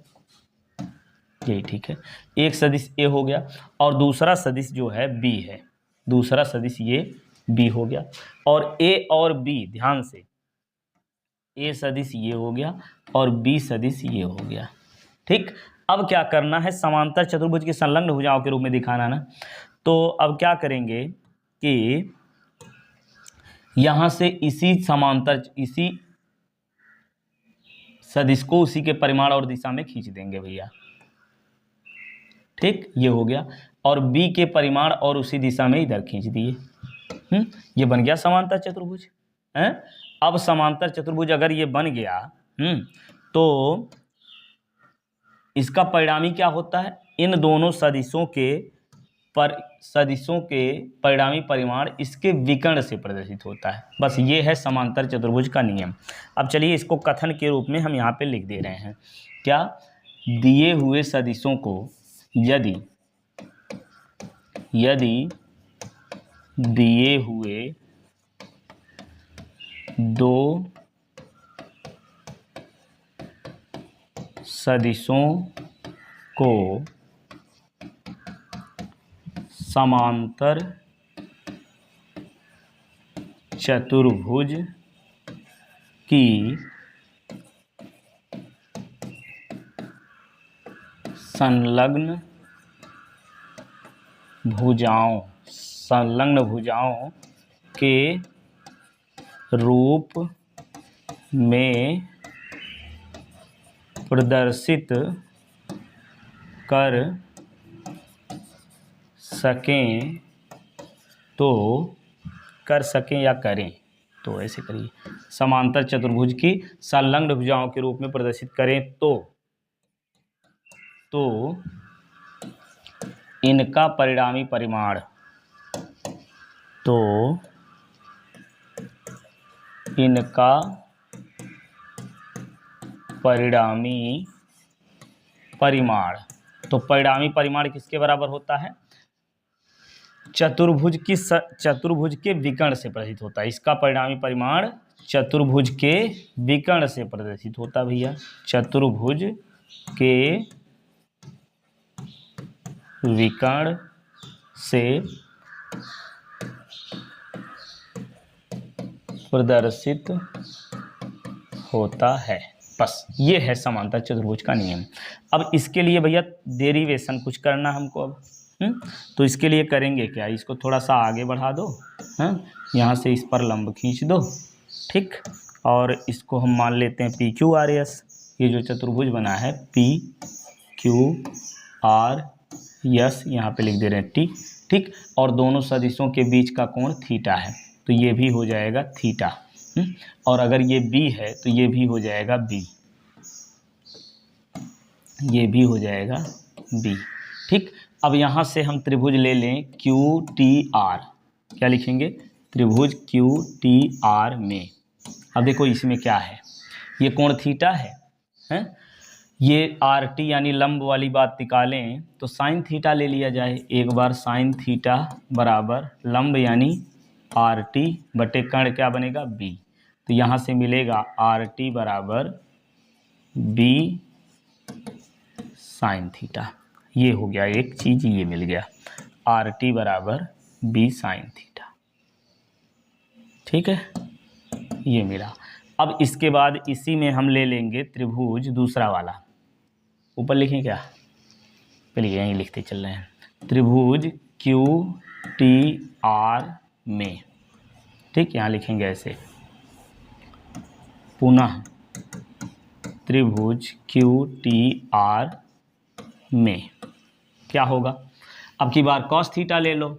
Speaker 1: यही ठीक है, एक सदिश ए हो गया, और दूसरा सदिश जो है बी है, दूसरा सदिश ये बी हो गया। और ए और बी, ध्यान से, ए सदिश ये हो गया और बी सदिश ये हो गया। ठीक, अब क्या करना है? समांतर चतुर्भुज की संलग्न भुजाओं के रूप में दिखाना ना। तो अब क्या करेंगे कि यहां से इसी समांतर, इसी सदिश को उसी के परिमाण और दिशा में खींच देंगे भैया। ठीक, ये हो गया। और बी के परिमाण और उसी दिशा में इधर खींच दिए। ये बन गया समांतर चतुर्भुज है। अब समांतर चतुर्भुज अगर ये बन गया तो इसका परिणामी क्या होता है? इन दोनों सदिशों के परिणामी परिमाण इसके विकर्ण से प्रदर्शित होता है। बस ये है समांतर चतुर्भुज का नियम। अब चलिए इसको कथन के रूप में हम यहाँ पे लिख दे रहे हैं। क्या? दिए हुए सदिशों को यदि दिए हुए दो सदिशों को समांतर चतुर्भुज की संलग्न भुजाओं के रूप में प्रदर्शित कर सकें या करें, तो ऐसे करिए, समांतर चतुर्भुज की संलग्न भुजाओं के रूप में प्रदर्शित करें तो इनका परिणामी परिमाण परिणामी परिमाण किसके बराबर होता है? चतुर्भुज के विकर्ण से प्रदर्शित होता है। इसका परिणामी परिमाण चतुर्भुज के विकर्ण से प्रदर्शित होता भैया। चतुर्भुज के विकर्ण से प्रदर्शित होता है। बस ये है समांतर चतुर्भुज का नियम। अब इसके लिए भैया डेरिवेशन कुछ करना हमको अब। तो इसके लिए करेंगे क्या? इसको थोड़ा सा आगे बढ़ा दो, यहाँ से इस पर लंब खींच दो, ठीक। और इसको हम मान लेते हैं पी क्यू आर एस। ये जो चतुर्भुज बना है पी क्यू आर एस, यहाँ पे लिख दे रहे हैं टी, ठीक। और दोनों सदिशों के बीच का कोण थीटा है, तो ये भी हो जाएगा थीटा। और अगर ये बी है तो ये भी हो जाएगा बी, ये भी हो जाएगा बी, ठीक। अब यहाँ से हम त्रिभुज ले लें क्यू टी आर। क्या लिखेंगे? त्रिभुज क्यू टी आर में। अब देखो इसमें क्या है, ये कोण थीटा है? ये आर टी यानी लंब वाली बात निकालें तो साइन थीटा ले लिया जाए। एक बार साइन थीटा बराबर लंब यानी आर टी बटे कर्ण क्या बनेगा? बी। तो यहाँ से मिलेगा आर टी बराबर बी साइन थीटा। ये हो गया एक चीज, ये मिल गया आर टी बराबर बी साइन थीटा, ठीक है, ये मिला। अब इसके बाद इसी में हम ले लेंगे त्रिभुज दूसरा वाला। ऊपर लिखें क्या? चलिए यहीं लिखते चल रहे हैं। त्रिभुज क्यू टी आर में, ठीक। यहाँ लिखेंगे ऐसे, पुनः त्रिभुज क्यू टी आर में क्या होगा? अब की बार कॉस थीटा ले लो,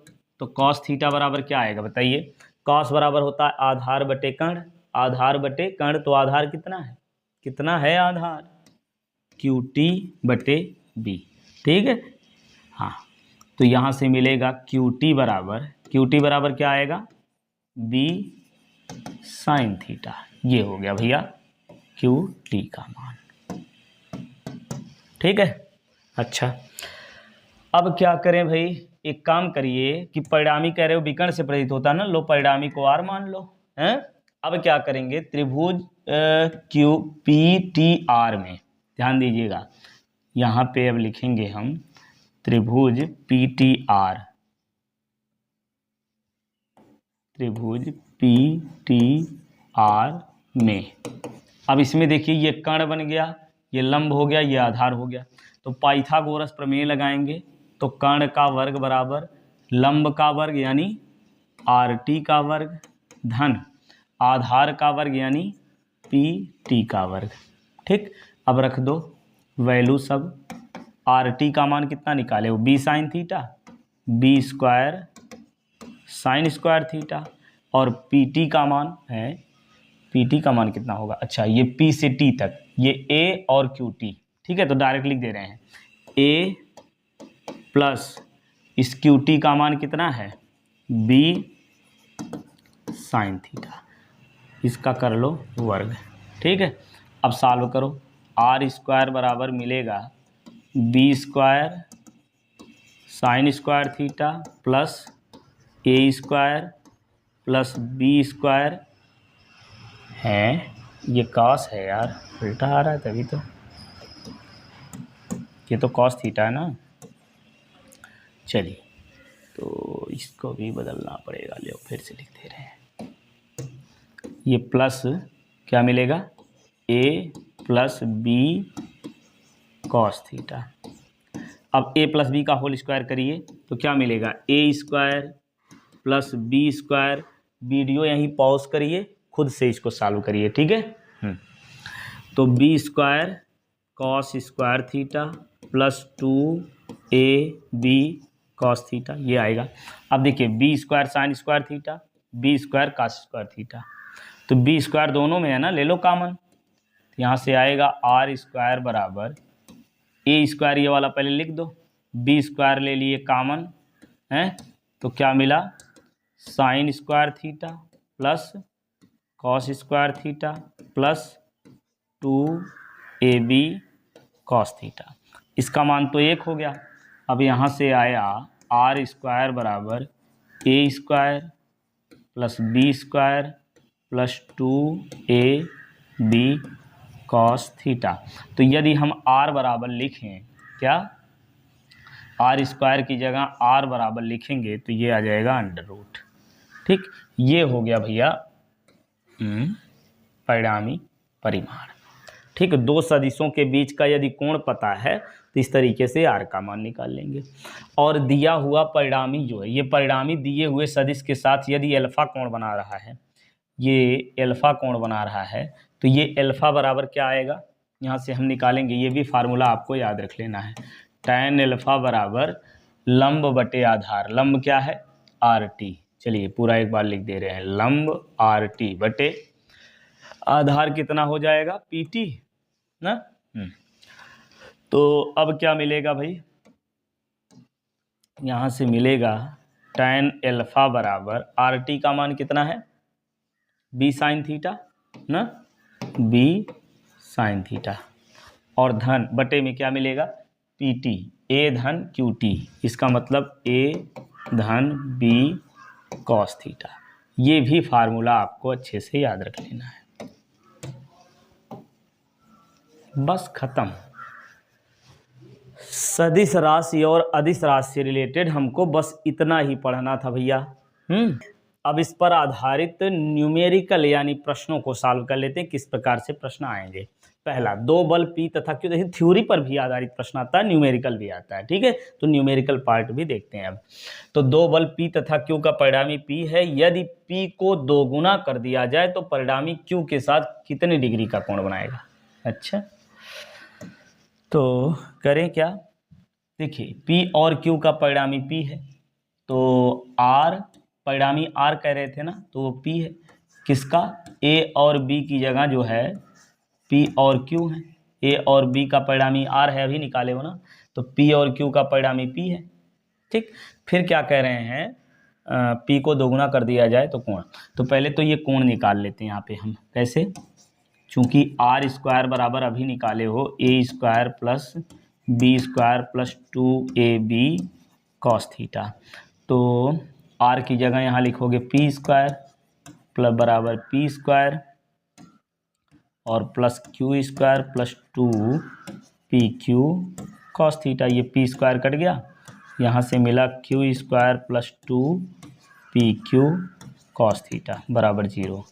Speaker 1: तो कॉस थीटा बराबर क्या आएगा बताइए? कॉस बराबर होता है आधार बटे कर्ण। आधार बटे कर्ण, तो आधार कितना है? कितना है आधार? क्यू टी बटे बी, ठीक है। हाँ, तो यहाँ से मिलेगा क्यू टी बराबर क्या आएगा? B sine theta. ये हो गया भैया क्यू टी का मान, ठीक है। अच्छा, अब क्या करें भाई? एक काम करिए कि परिणामी कह रहे हो विकर्ण से प्रदर्शित होता है ना, लो परिणामी को आर मान लो, हैं? अब क्या करेंगे? त्रिभुज क्यू पी टी आर में ध्यान दीजिएगा, यहाँ पे अब लिखेंगे हम त्रिभुज पी टी आर, त्रिभुज पी टी आर में। अब इसमें देखिए ये कर्ण बन गया, ये लंब हो गया, ये आधार हो गया। तो पाइथागोरस प्रमेय लगाएंगे तो कर्ण का वर्ग बराबर लंब का वर्ग यानी आर टी का वर्ग धन आधार का वर्ग यानी पी टी का वर्ग। ठीक, अब रख दो वैल्यू सब। आर टी का मान कितना निकाले हो, B sine theta, B square sine square theta, और पी टी का मान है, पी टी का मान कितना होगा, अच्छा ये पी से टी तक, ये ए और क्यू टी। ठीक है, तो डायरेक्ट लिख दे रहे हैं ए प्लस इस क्यू टी का मान कितना है, बी साइन थीटा, इसका कर लो वर्ग। ठीक है, अब सॉल्व करो। आर स्क्वायर बराबर मिलेगा B square sine square theta plus A square plus B square है, ये कॉस है यार, उल्टा आ रहा है तभी तो, ये तो कॉस थीटा है ना। चलिए, तो इसको भी बदलना पड़ेगा, ले फिर से लिख दे रहे हैं। ये प्लस क्या मिलेगा, A plus B cos theta. अब ए प्लस बी का होल स्क्वायर करिए तो क्या मिलेगा, A square plus B square. Video यहीं पॉज करिए, खुद से इसको सॉल्व करिए। ठीक है, तो B square cos square theta plus 2ab cos theta, ये आएगा। अब देखिए B square sine square theta, B square cos square theta, तो बी स्क्वायर दोनों में है ना, ले लो कॉमन, यहाँ से आएगा आर स्क्वायर बराबर ए स्क्वायर, ये वाला पहले लिख दो, बी स्क्वायर ले लिए कॉमन है, तो क्या मिला, sign square theta plus cos square theta plus 2ab cos theta. इसका मान तो 1 हो गया। अब यहाँ से आया आर स्क्वायर बराबर A square plus B square plus 2ab cos theta. तो यदि हम आर बराबर लिखें, क्या आर स्क्वायर की जगह आर बराबर लिखेंगे तो ये आ जाएगा अंडर रूट। ठीक, ये हो गया भैया परिणामी परिमाण। ठीक, दो सदिशों के बीच का यदि कोण पता है तो इस तरीके से आर का मान निकाल लेंगे। और दिया हुआ परिणामी जो है, ये परिणामी दिए हुए सदिश के साथ यदि अल्फा कोण बना रहा है, ये अल्फा कोण बना रहा है, तो ये अल्फा बराबर क्या आएगा, यहाँ से हम निकालेंगे, ये भी फार्मूला आपको याद रख लेना है। tan अल्फा बराबर लंब बटे आधार, लंब क्या है आर टी, चलिए पूरा एक बार लिख दे रहे हैं, लंब आर टी बटे आधार कितना हो जाएगा पी टी ना। तो अब क्या मिलेगा भाई, यहाँ से मिलेगा tan अल्फा बराबर आर टी का मान कितना है, बी साइन थीटा ना, बी साइन थीटा, और धन बटे में क्या मिलेगा पी टी, ए धन क्यू टी, इसका मतलब ए धन बी कॉस थीटा। ये भी फार्मूला आपको अच्छे से याद रख लेना है। बस खत्म। सदिश राशि और अदिश राशि से रिलेटेड हमको बस इतना ही पढ़ना था भैया। अब इस पर आधारित न्यूमेरिकल यानी प्रश्नों को सॉल्व कर लेते हैं, किस प्रकार से प्रश्न आएंगे। पहला, दो बल P तथा Q, देखिए थ्योरी पर भी आधारित प्रश्न आता है, न्यूमेरिकल भी आता है। ठीक है, तो न्यूमेरिकल पार्ट भी देखते हैं अब। तो दो बल P तथा Q का परिणामी P है, यदि P को दोगुना कर दिया जाए तो परिणामी Q के साथ कितनी डिग्री का कोण बनाएगा। अच्छा, तो करें क्या, देखिए P और Q का परिणामी P है, तो R परिणामी R कह रहे थे ना, तो वो P है, किसका, A और B की जगह जो है P और Q है, A और B का परिणामी R है, अभी निकाले हो ना, तो P और Q का परिणामी P है। ठीक, फिर क्या कह रहे हैं, P को दोगुना कर दिया जाए तो कोण, तो पहले तो ये कोण निकाल लेते हैं यहाँ पे हम, कैसे, चूंकि आर स्क्वायर बराबर अभी निकाले हो A square plus B square plus 2ab cos theta, तो आर की जगह यहाँ लिखोगे पी स्क्वायर प्लस बराबर पी स्क्वायर और plus Q square plus 2pq cos theta. ये पी स्क्वायर कट गया, यहाँ से मिला Q square plus 2pq cos theta बराबर 0।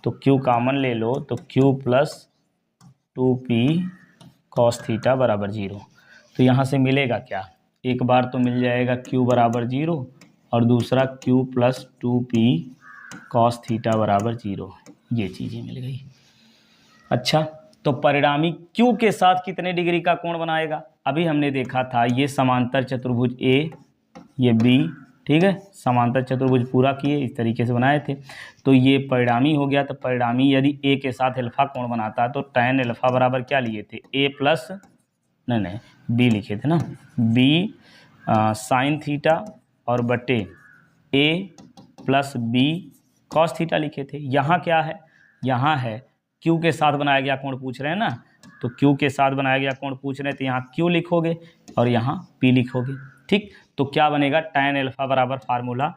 Speaker 1: तो q कॉमन ले लो, तो q plus 2p cos theta बराबर 0। तो यहाँ से मिलेगा क्या, एक बार तो मिल जाएगा q बराबर 0 और दूसरा q plus 2p cos theta बराबर 0, ये चीज़ें मिल गई। अच्छा, तो परिणामी क्यू के साथ कितने डिग्री का कोण बनाएगा? अभी हमने देखा था ये समांतर चतुर्भुज ए, ये बी, ठीक है, समांतर चतुर्भुज पूरा किए इस तरीके से बनाए थे। तो ये परिणामी हो गया। तो परिणामी यदि ए के साथ अल्फा कोण बनाता है तो tan अल्फा बराबर क्या लिए थे? ए प्लस, नहीं बी लिखे थे ना, बी साइन थीटा और बटे ए प्लस बी कॉस थीटा लिखे थे। यहाँ क्या है? यहाँ है क्यू के साथ बनाया गया कोण पूछ रहे हैं ना, तो क्यू के साथ बनाया गया कोण पूछ रहे हैं तो यहाँ क्यू लिखोगे और यहाँ पी लिखोगे। ठीक, तो क्या बनेगा? tan अल्फा बराबर फार्मूला,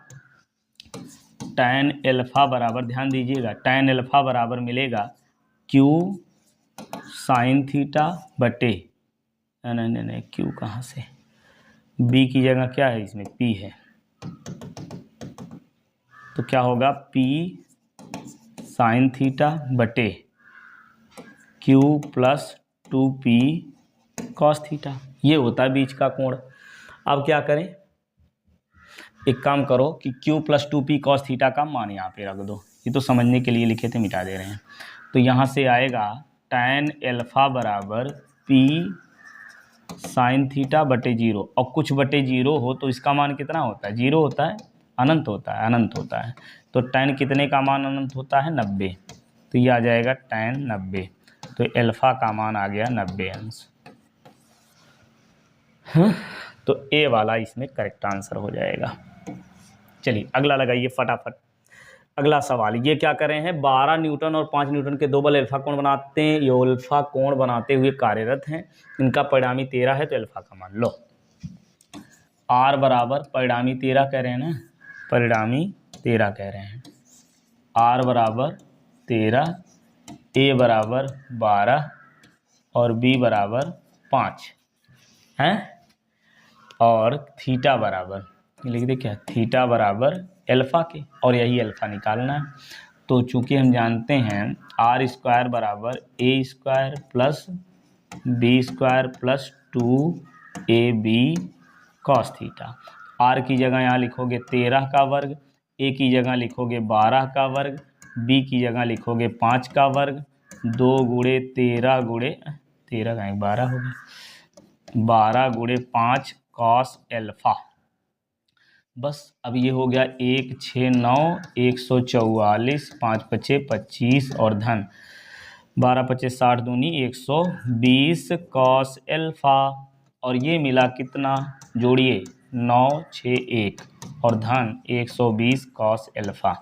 Speaker 1: tan अल्फा बराबर, ध्यान दीजिएगा, tan अल्फा बराबर मिलेगा क्यू साइन थीटा बटे, नहीं क्यू कहाँ से, बी की जगह क्या है इसमें? पी है, तो क्या होगा? पी साइन थीटा बटे Q plus 2p cos theta, ये होता है बीच का कोण। अब क्या करें? एक काम करो कि q plus 2p cos theta का मान यहाँ पे रख दो, ये तो समझने के लिए लिखे थे, मिटा दे रहे हैं। तो यहाँ से आएगा tan अल्फा बराबर p साइन थीटा बटे 0, और कुछ बटे 0 हो तो इसका मान कितना होता है? 0 होता है, अनंत होता है, अनंत होता है। तो tan कितने का मान अनंत होता है? 90। तो ये आ जाएगा tan 90, तो अल्फा का मान आ गया 90 अंश। तो ए वाला इसमें करेक्ट आंसर हो जाएगा। चलिए अगला लगाइए फटाफट। अगला सवाल, ये क्या कर रहे हैं? 12 न्यूटन और 5 न्यूटन के दो बल अल्फा कोण बनाते हैं, ये अल्फा कोण बनाते हुए कार्यरत हैं, इनका परिणामी 13 है, तो अल्फा का मान लो। आर बराबर, परिणामी 13 कह रहे हैं ना, परिणामी 13 कह रहे हैं, आर बराबर 13, ए बराबर 12 और बी बराबर 5 हैं, और थीटा बराबर, लिख दे क्या? थीटा बराबर अल्फा के, और यही अल्फा निकालना है। तो चूंकि हम जानते हैं आर स्क्वायर बराबर A square plus B square plus 2ab cos theta, R की जगह यहाँ लिखोगे 13 का वर्ग, ए की जगह लिखोगे 12 का वर्ग, बी की जगह लिखोगे 5 का वर्ग, 2 गुणे 13 गुणे 13 का 12 हो गया, 12 गुणे 5 कॉस अल्फा। बस अब ये हो गया 1 6 9 144, 5 5 25 और धन 12 25 60 दूनी 120 कॉस अल्फा, और ये मिला कितना? जोड़िए 9 6 1 और धन 120 कॉस अल्फा,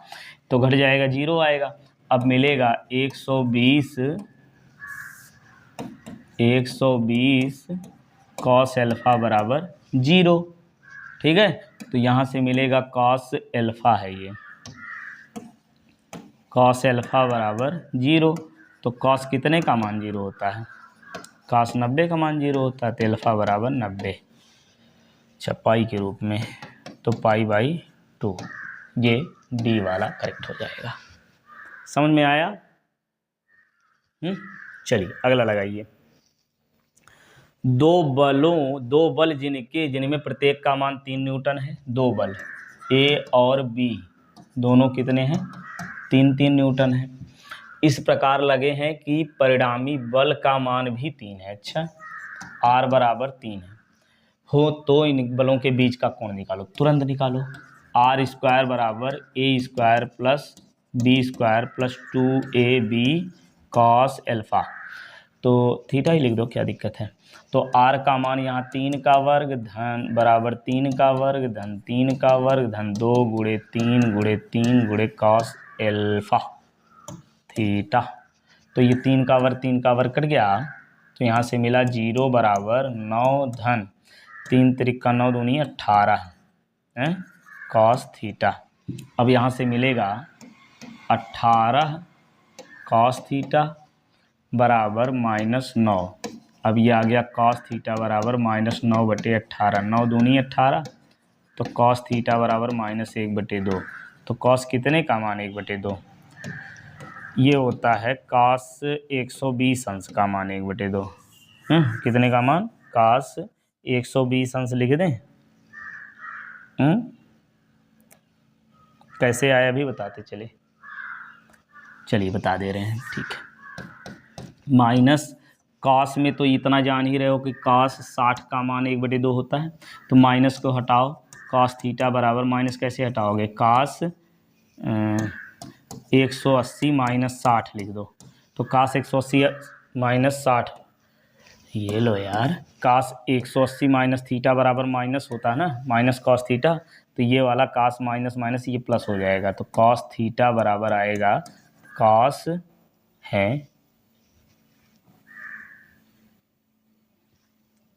Speaker 1: तो घट जाएगा 0 आएगा। अब मिलेगा 120 कॉस अल्फा बराबर 0, ठीक है। तो यहाँ से मिलेगा कॉस अल्फा है, ये कॉस अल्फा बराबर 0, तो कॉस कितने का मान 0 होता है? कॉस 90 का मान 0 होता है, तो अल्फा बराबर 90, अच्छा पाई के रूप में, तो पाई बाई 2, ये डी वाला करेक्ट हो जाएगा। समझ में आया? चलिए अगला लगाइए। दो बल जिनमें प्रत्येक का मान 3 न्यूटन है, दो बल ए और बी दोनों कितने हैं? 3 न्यूटन है। इस प्रकार लगे हैं कि परिणामी बल का मान भी 3 है। अच्छा, आर बराबर 3 है हो तो इन बलों के बीच का कोण निकालो, तुरंत निकालो। आर स्क्वायर बराबर A square plus B square plus 2ab cos alpha, तो थीटा ही लिख दो, क्या दिक्कत है। तो आर का मान यहाँ 3 का वर्ग धन बराबर 3 का वर्ग धन 3 का वर्ग धन 2 गुणे 3 गुणे कॉस अल्फा थीटा। तो ये 3 का वर्ग कट गया, तो यहाँ से मिला 0 बराबर 9 धन 3 त्रिका 9 दूनी 18 है कॉस थीटा। अब यहाँ से मिलेगा 18 कॉस थीटा बराबर -9। अब ये आ गया कॉस थीटा बराबर -9 बटे 18, 9 दूनी 18, तो कॉस थीटा बराबर -1/2। तो कॉस कितने का मान 1/2? ये होता है कॉस 120 अंश का मान 1/2। कितने का मान? कॉस 120 अंश लिख दें। कैसे आया अभी बताते चले, चलिए बता दे रहे हैं, ठीक है। माइनस कॉस में तो इतना जान ही रहे हो कि कॉस 60 का मान 1/2 होता है, तो माइनस को हटाओ, कॉस थीटा बराबर माइनस कैसे हटाओगे, कॉस 180 माइनस 60 लिख दो, तो कॉस 180 माइनस 60, ये लो यार, कॉस 180 माइनस थीटा बराबर माइनस होता है ना, माइनस कॉस थीटा, तो ये वाला कॉस माइनस माइनस ये प्लस हो जाएगा, तो कॉस थीटा बराबर आएगा कॉस है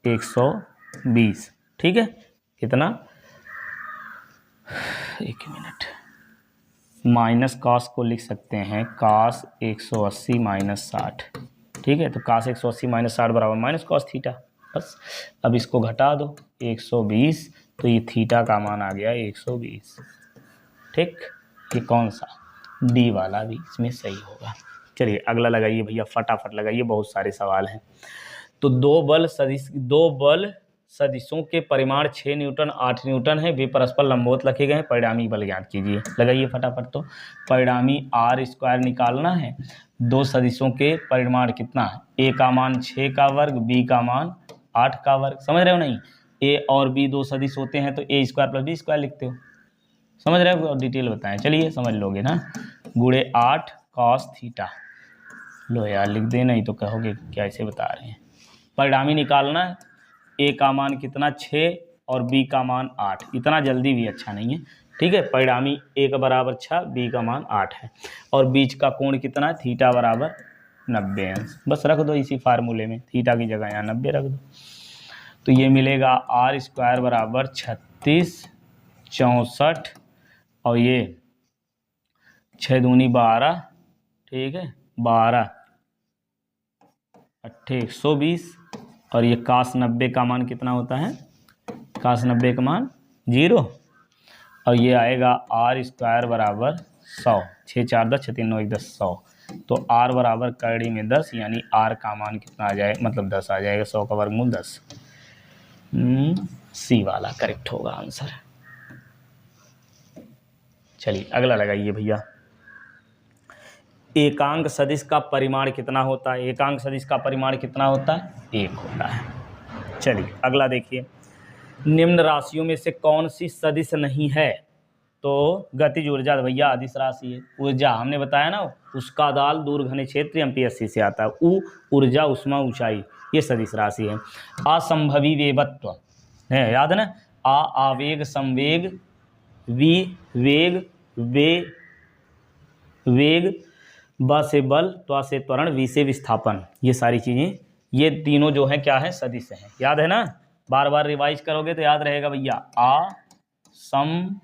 Speaker 1: 120, ठीक है। कितना, एक मिनट, माइनस कॉस को लिख सकते हैं कॉस 180 माइनस 60, ठीक है। तो कॉस 180 माइनस 60 बराबर माइनस कॉस थीटा, बस। अब इसको घटा दो 120, तो ये थीटा का मान आ गया 120, ठीक। ये कौन सा, डी वाला भी इसमें सही होगा। चलिए अगला लगाइए भैया, फटाफट लगाइए, बहुत सारे सवाल हैं। तो दो बल सदिशों के परिमाण 6 न्यूटन 8 न्यूटन है, वे परस्पर लंबवत रखे गए हैं, परिणामी बल ज्ञात कीजिए। लगाइए फटाफट। तो परिणामी r² निकालना है, दो सदिशों के परिमाण कितना है, a का मान 6 का वर्ग, b का मान 8 का वर्ग, समझ रहे हो नहीं, a और b दो सदिश होते हैं तो a² + b² लिखते हो, समझ रहे हो, और डिटेल बताएं, चलिए समझ लोगे ना, गुणे 8 cos थीटा, लो यार लिख दे, नहीं तो कहोगे क्या ऐसे बता रहे हैं। परिणामी निकालना है, ए का मान कितना 6 और बी का मान 8, इतना जल्दी भी अच्छा नहीं है, ठीक है। परिणामी ए का बराबर 6, बी का मान 8 है, और बीच का कोण कितना है, थीटा बराबर 90 अंश, बस रख दो इसी फार्मूले में, थीटा की जगह यहाँ 90 रख दो, तो ये मिलेगा r² बराबर 36 64, और ये 6 दूनी 12, ठीक है, 12 8 120, और ये cos 90 का मान कितना होता है, cos 90 का मान 0, और ये आएगा r² बराबर 100, 6 4 10 6 3 9 1 10 100, तो r बराबर करड़ी में 10, यानी r का मान कितना आ जाए, मतलब 10 आ जाएगा, 100 का वर्गमूल 10, सी वाला करेक्ट होगा आंसर। चलिए अगला लगाइए भैया, एकांक सदिश का परिमाण कितना होता है, एकांक सदिश का परिमाण कितना होता है, 1 होता है। चलिए अगला देखिए, निम्न राशियों में से कौन सी सदिश नहीं है, तो गतिज ऊर्जा भैया अदिश राशि है, ऊर्जा हमने बताया ना, उसका दाल दूर घने क्षेत्र एमपीएससी से आता है, ऊ ऊर्जा उष्मा ऊंचाई, ये सदिश राशि है। असंभवी वेगत्व है, याद है ना, आ आवेग संवेग, वी वेग, वे वेग, ब से बल, त्वा से त्वरण, वी से विस्थापन, ये सारी चीज़ें, ये तीनों जो है क्या है, सदिश हैं, याद है ना, बार बार रिवाइज करोगे तो याद रहेगा भैया। आ संभवी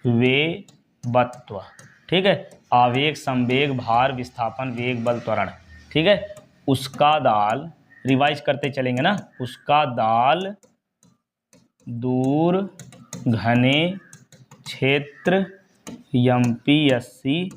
Speaker 1: वेगत्व, ठीक है, आवेग संवेग भार विस्थापन वेग बल त्वरण, ठीक है। उसका दाल, रिवाइज करते चलेंगे ना, उसका दाल दूर घने क्षेत्र एमपीएससी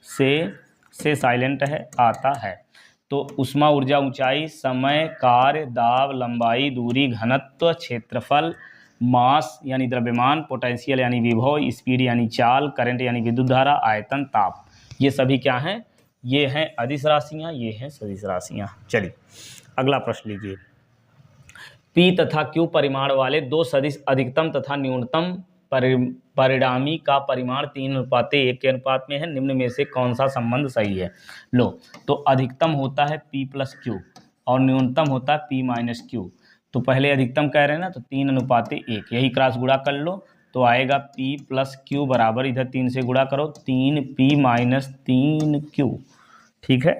Speaker 1: से साइलेंट है, आता है, तो उष्मा ऊर्जा ऊंचाई समय कार्य दाब लंबाई दूरी घनत्व क्षेत्रफल मास यानी द्रव्यमान, पोटेंशियल यानी विभव, स्पीड यानी चाल, करंट यानी विद्युत धारा, आयतन ताप, ये सभी क्या हैं, ये हैं अदिश राशियाँ, ये हैं सदिश राशियाँ। चलिए अगला प्रश्न लीजिए, पी तथा क्यू परिमाण वाले दो सदिश अधिकतम तथा न्यूनतम परिणामी का परिमाण 3:1 के अनुपात में है, निम्न में से कौन सा संबंध सही है। लो, तो अधिकतम होता है P + Q और न्यूनतम होता है P - Q, तो पहले अधिकतम कह रहे हैं ना, तो 3:1, यही क्रॉस गुणा कर लो, तो आएगा P + Q बराबर, इधर 3 से गुणा करो, 3P - 3Q, ठीक है,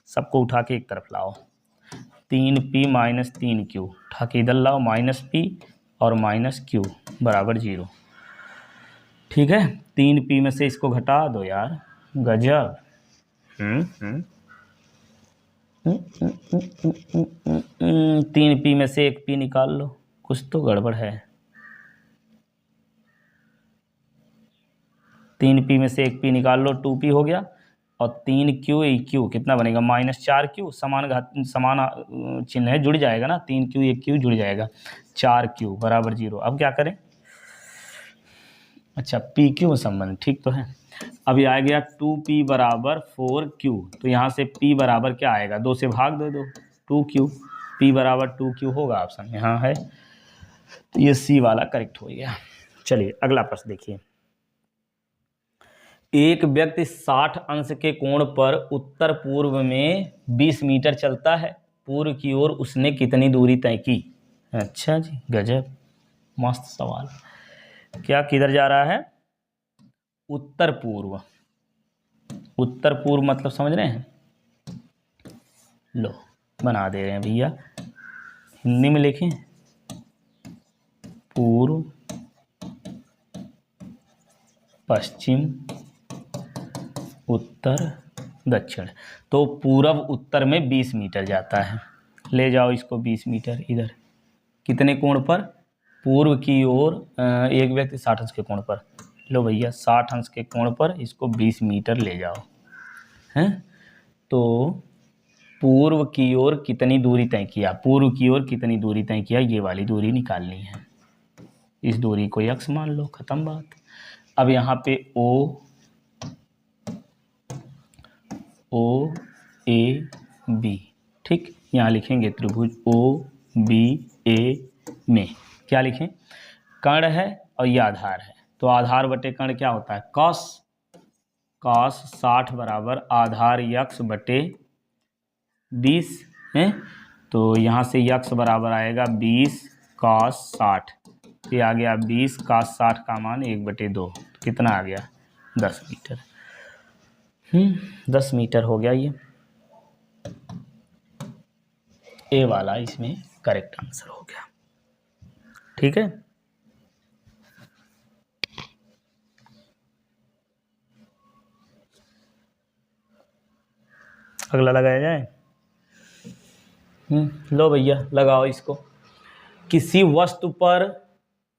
Speaker 1: सबको उठा के एक तरफ लाओ, 3P - 3Q उठा के इधर लाओ, -P और -Q बराबर 0, ठीक है। 3P में से इसको घटा दो यार, गजब, 3P में से एक P निकाल लो, कुछ तो गड़बड़ है, 3P में से एक P निकाल लो, 2P हो गया, और 3Q कितना बनेगा, -4Q, समान चिन्ह है, जुड़ जाएगा ना, 3Q 1Q जुड़ जाएगा, 4Q बराबर 0। अब क्या करें, अच्छा पी क्यू संबंध, ठीक तो है। अभी आ गया 2p बराबर 4q, तो यहाँ से p बराबर क्या आएगा, 2 से भाग दे दो, 2q, p बराबर 2q होगा, ऑप्शन यहाँ है, तो ये सी वाला करेक्ट हो गया। चलिए अगला प्रश्न देखिए। एक व्यक्ति 60 अंश के कोण पर उत्तर पूर्व में 20 मीटर चलता है, पूर्व की ओर उसने कितनी दूरी तय की। अच्छा जी, गजब, मस्त सवाल। क्या किधर जा रहा है, उत्तर पूर्व, उत्तर पूर्व मतलब समझ रहे हैं, लो बना दे रहे हैं भैया, हिंदी में लिखें, पूर्व, पश्चिम, उत्तर, दक्षिण। तो पूरब उत्तर में 20 मीटर जाता है, ले जाओ इसको 20 मीटर इधर, कितने कोण पर, पूर्व की ओर एक व्यक्ति 60 अंश के कोण पर, लो भैया 60 अंश के कोण पर इसको 20 मीटर ले जाओ, हैं, तो पूर्व की ओर कितनी दूरी तय किया, पूर्व की ओर कितनी दूरी तय किया, ये वाली दूरी निकालनी है, इस दूरी को x मान लो, खत्म बात। अब यहाँ पे ओ ए बी, ठीक, यहाँ लिखेंगे त्रिभुज ओ बी ए में क्या लिखें, कर्ण है और ये आधार है, तो आधार बटे कर्ण क्या होता है, कॉस, कॉस 60 बराबर आधार यक्स बटे 20 है, तो यहाँ से यक्स बराबर आएगा 20 कॉस 60, ये आ गया 20 कॉस 60 का मान 1/2, कितना आ गया 10 मीटर। 10 मीटर हो गया, ये ए वाला इसमें करेक्ट आंसर हो गया, ठीक है। अगला लगाया जाए, लो भैया लगाओ इसको। किसी वस्तु पर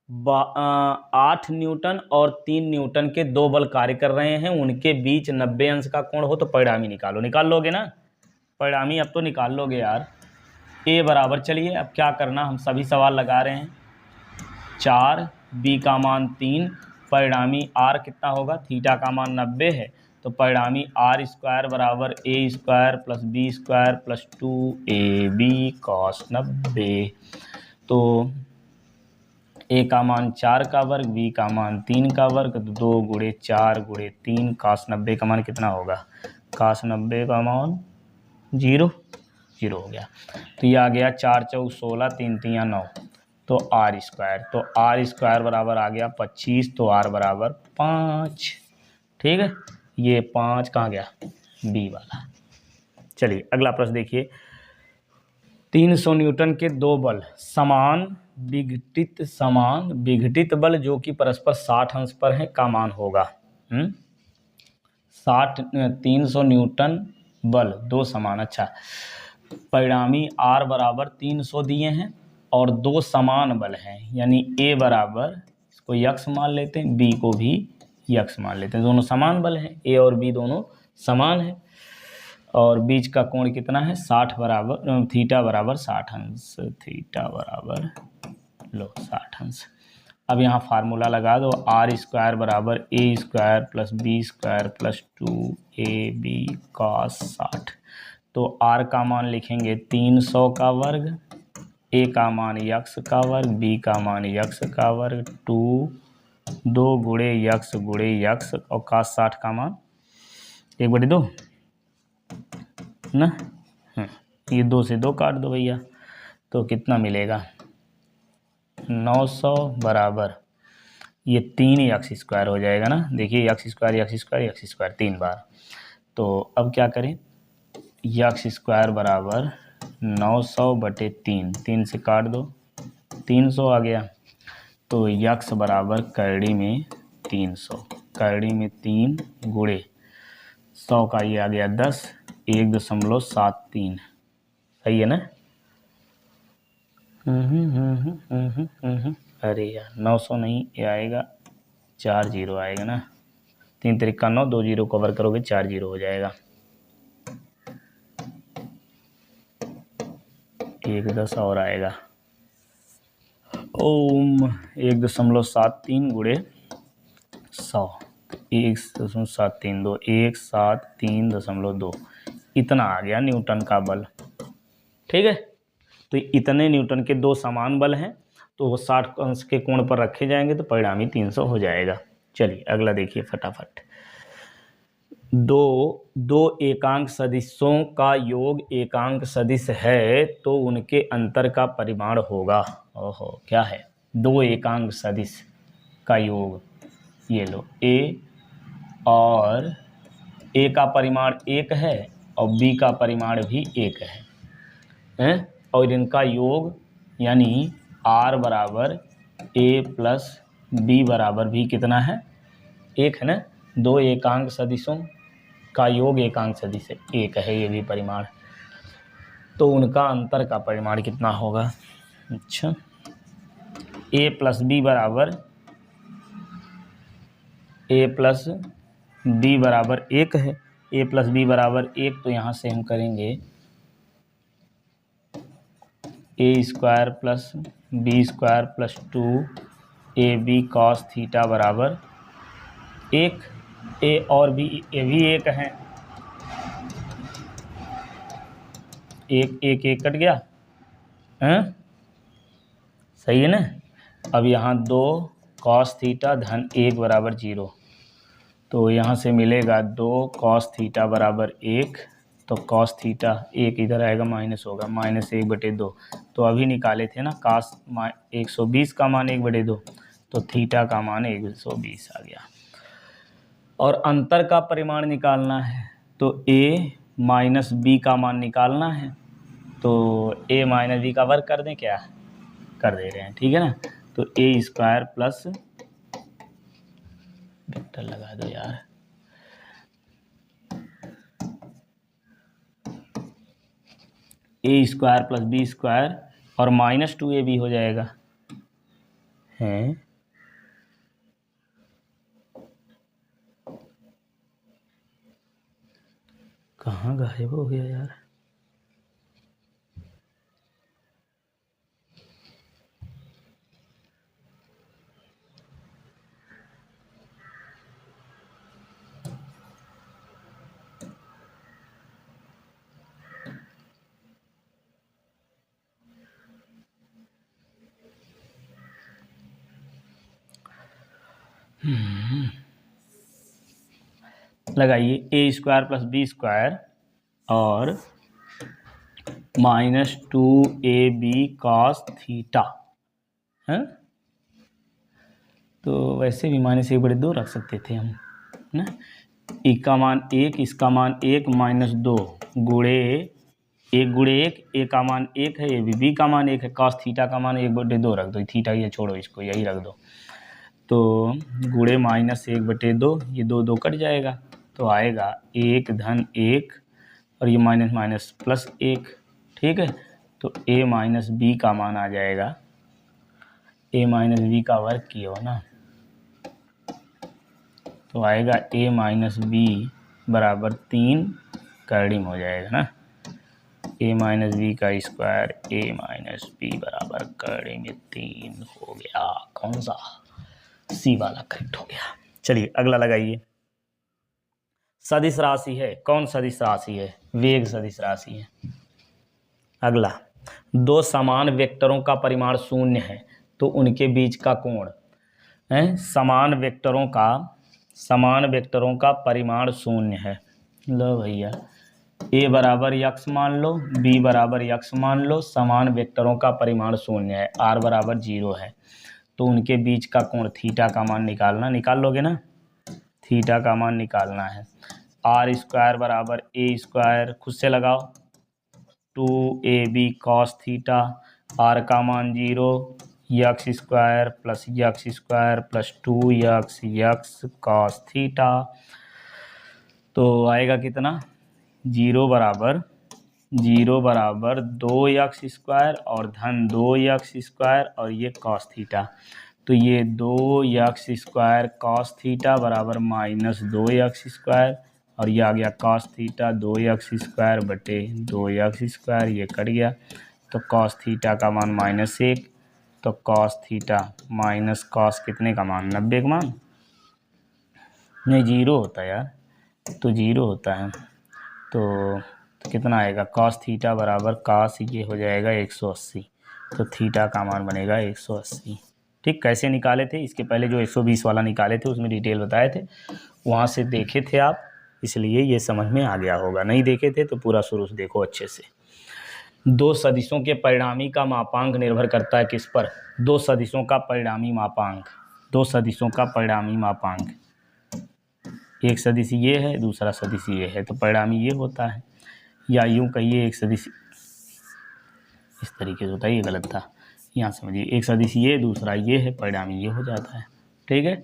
Speaker 1: 8 न्यूटन और 3 न्यूटन के 2 बल कार्य कर रहे हैं, उनके बीच 90 अंश का कोण हो तो परिणामी निकालो, निकाल लोगे ना, परिणामी अब तो निकाल लोगे यार। ए बराबर, चलिए अब क्या करना, हम सभी सवाल लगा रहे हैं, 4, बी का मान 3, परिणामी आर कितना होगा, थीटा का मान 90 है, तो परिणामी आर स्क्वायर बराबर A square plus B square plus 2ab cos 90, तो ए का मान 4 का वर्ग, बी का मान 3 का वर्ग, तो 2 गुणे 4 गुणे 3, कॉस 90 का मान कितना होगा, कॉस 90 का मान 0 हो गया, तो ये आ गया 4 चौक 16, 3 3 9, तो आर स्क्वायर, तो आर स्क्वायर बराबर आ गया 25, तो आर बराबर 5, ठीक है, ये 5 कहाँ गया, बी वाला। चलिए अगला प्रश्न देखिए। 300 न्यूटन के 2 बल समान विघटित बल जो कि परस्पर 60 अंश पर हैं का मान होगा। 300 न्यूटन बल 2 समान, अच्छा, परिणामी R बराबर 300 दिए हैं और 2 समान बल हैं, यानी A बराबर, इसको यक्स मान लेते हैं, B को भी यक्स मान लेते हैं, दोनों समान बल हैं, A और B दोनों समान हैं, और बीच का कोण कितना है, 60 बराबर, थीटा बराबर 60 अंश, थीटा बराबर लो 60 अंश। अब यहाँ फार्मूला लगा दो, आर स्क्वायर बराबर A square plus B square plus 2ab cos 60, तो आर का मान लिखेंगे 300 का वर्ग, ए का मान यक्स का वर्ग, बी का मान यक्स का वर्ग, 2 गुणे यक्स और कॉस 60 का मान 1/2 ना, ये 2 से 2 काट दो भैया, तो कितना मिलेगा 900 बराबर, ये 3 यक्स स्क्वायर हो जाएगा ना, देखिए यक्स स्क्वायर 3 बार, तो अब क्या करें, यक्स स्क्वायर बराबर 900/3, 3 से काट दो, 300 आ गया, तो यक्स बराबर करड़ी में 300, करड़ी में 3 गुणे 100 का ये आ गया 10, 1.73, सही है ना। अरे यार 900 नहीं, ये आएगा 4 जीरो आएगा ना, 3 3 9, 2 जीरो कवर करोगे 4 जीरो हो जाएगा, 1 10 और आएगा, ओम 1.73 गुणे 100 1.732 1732 इतना आ गया न्यूटन का बल। ठीक है, तो इतने न्यूटन के दो समान बल हैं, तो वो 60 अंश के कोण पर रखे जाएंगे तो परिणामी 300 हो जाएगा। चलिए अगला देखिए फटाफट। दो एकांक सदिशों का योग एकांक सदिश है तो उनके अंतर का परिमाण होगा। ओहो, क्या है? दो एकांक सदिश का योग, ये लो ए, और ए का परिमाण 1 है और बी का परिमाण भी 1 है, और इनका योग यानी r बराबर a प्लस बी बराबर भी कितना है? 1 है ना। दो एकांक सदिशों का योग एकांक सदिश है, 1 है ये भी परिमाण, तो उनका अंतर का परिमाण कितना होगा? अच्छा, a प्लस बी बराबर a प्लस बी बराबर 1 है, a प्लस बी बराबर 1, तो यहाँ से हम करेंगे a square plus B square plus 2ab cos theta बराबर 1। ए और भी, ए भी 1 है, एक कट गया, हैं? सही है ना। अब यहाँ 2 कॉस थीटा धन 1 बराबर 0, तो यहाँ से मिलेगा 2 कॉस थीटा बराबर 1, तो कॉस थीटा 1 इधर आएगा माइनस होगा, -1/2। तो अभी निकाले थे ना कॉस 120 का मान 1/2, तो थीटा का मान 120 आ गया। और अंतर का परिमाण निकालना है तो a माइनस बी का मान निकालना है, तो a माइनस बी का वर्ग कर दें, क्या कर दे रहे हैं, ठीक है ना। तो a स्क्वायर प्लस, वेक्टर लगा दो यार, a square plus B square और -2ab हो जाएगा, हैं? कहाँ गायब हो गया यार? लगाइए a square plus B square और -2ab कॉस थीटा है, तो वैसे भी -1/2 रख सकते थे हम ना। e का मान 1, इसका मान 1 -2 गुणे 1 गुणे 1, a का मान 1 है, ये भी b का मान 1 है, कॉस थीटा का मान 1/2 रख दो, थीटा ये छोड़ो, इसको यही रख दो, तो गुणे -1/2, ये 2 कट जाएगा, तो आएगा 1 धन 1 और ये माइनस माइनस प्लस 1, ठीक है। तो a माइनस बी का मान आ जाएगा, a माइनस बी का वर्ग किया हो ना, तो आएगा a माइनस बी बराबर 3, कर्डिम हो जाएगा ना, a माइनस बी का स्क्वायर a माइनस बी बराबर कर्डिम 3 हो गया। कौन सा? सी वाला करेक्ट हो गया। चलिए अगला लगाइए। सदिश राशि है, कौन सदिश राशि है? वेग सदिश राशि है। अगला, दो समान वेक्टरों का परिमाण 0 है तो उनके बीच का कोण है, समान वेक्टरों का परिमाण 0 है। लो भैया, a बराबर यक्स मान लो, b बराबर यक्स मान लो, समान वेक्टरों का परिमाण 0 है, r बराबर 0 है, तो उनके बीच का कोण थीटा का मान निकाल लोगे ना, थीटा का मान निकालना है। आर स्क्वायर बराबर a स्क्वायर, खुद से लगाओ, 2ab कॉस थीटा, r का मान 0, x square plus x square plus 2x x cos theta, तो आएगा कितना? 0 बराबर 2x स्क्वायर और धन 2x स्क्वायर और ये कॉस थीटा, तो ये 2x स्क्वायर कॉस थीटा बराबर -2x स्क्वायर, और ये आ गया कॉस थीटा 2x स्क्वायर बटे 2x स्क्वायर, ये कट गया, तो कॉस थीटा का मान -1, तो कॉस थीटा माइनस कॉस कितने का मान? 90 का मान, नहीं, जीरो होता है यार, तो जीरो होता है। तो कितना आएगा, कॉस थीटा बराबर कॉस ये हो जाएगा 180, तो थीटा का मान बनेगा 180। ठीक, कैसे निकाले थे, इसके पहले जो 120 वाला निकाले थे उसमें डिटेल बताए थे, वहाँ से देखे थे आप, इसलिए ये समझ में आ गया होगा। नहीं देखे थे तो पूरा शुरू से देखो अच्छे से। दो सदिशों के परिणामी का मापांक निर्भर करता है किस पर, दो सदिशों का परिणामी मापांक, दो सदिशों का परिणामी मापांक, एक सदिश ये है, दूसरा सदिश ये है, तो परिणामी ये होता है, या यूं कहिए एक सदिश इस तरीके से होता है, ये गलत था, यहाँ समझिए, एक सदिश ये, दूसरा ये है, परिणामी ये हो जाता है। ठीक है,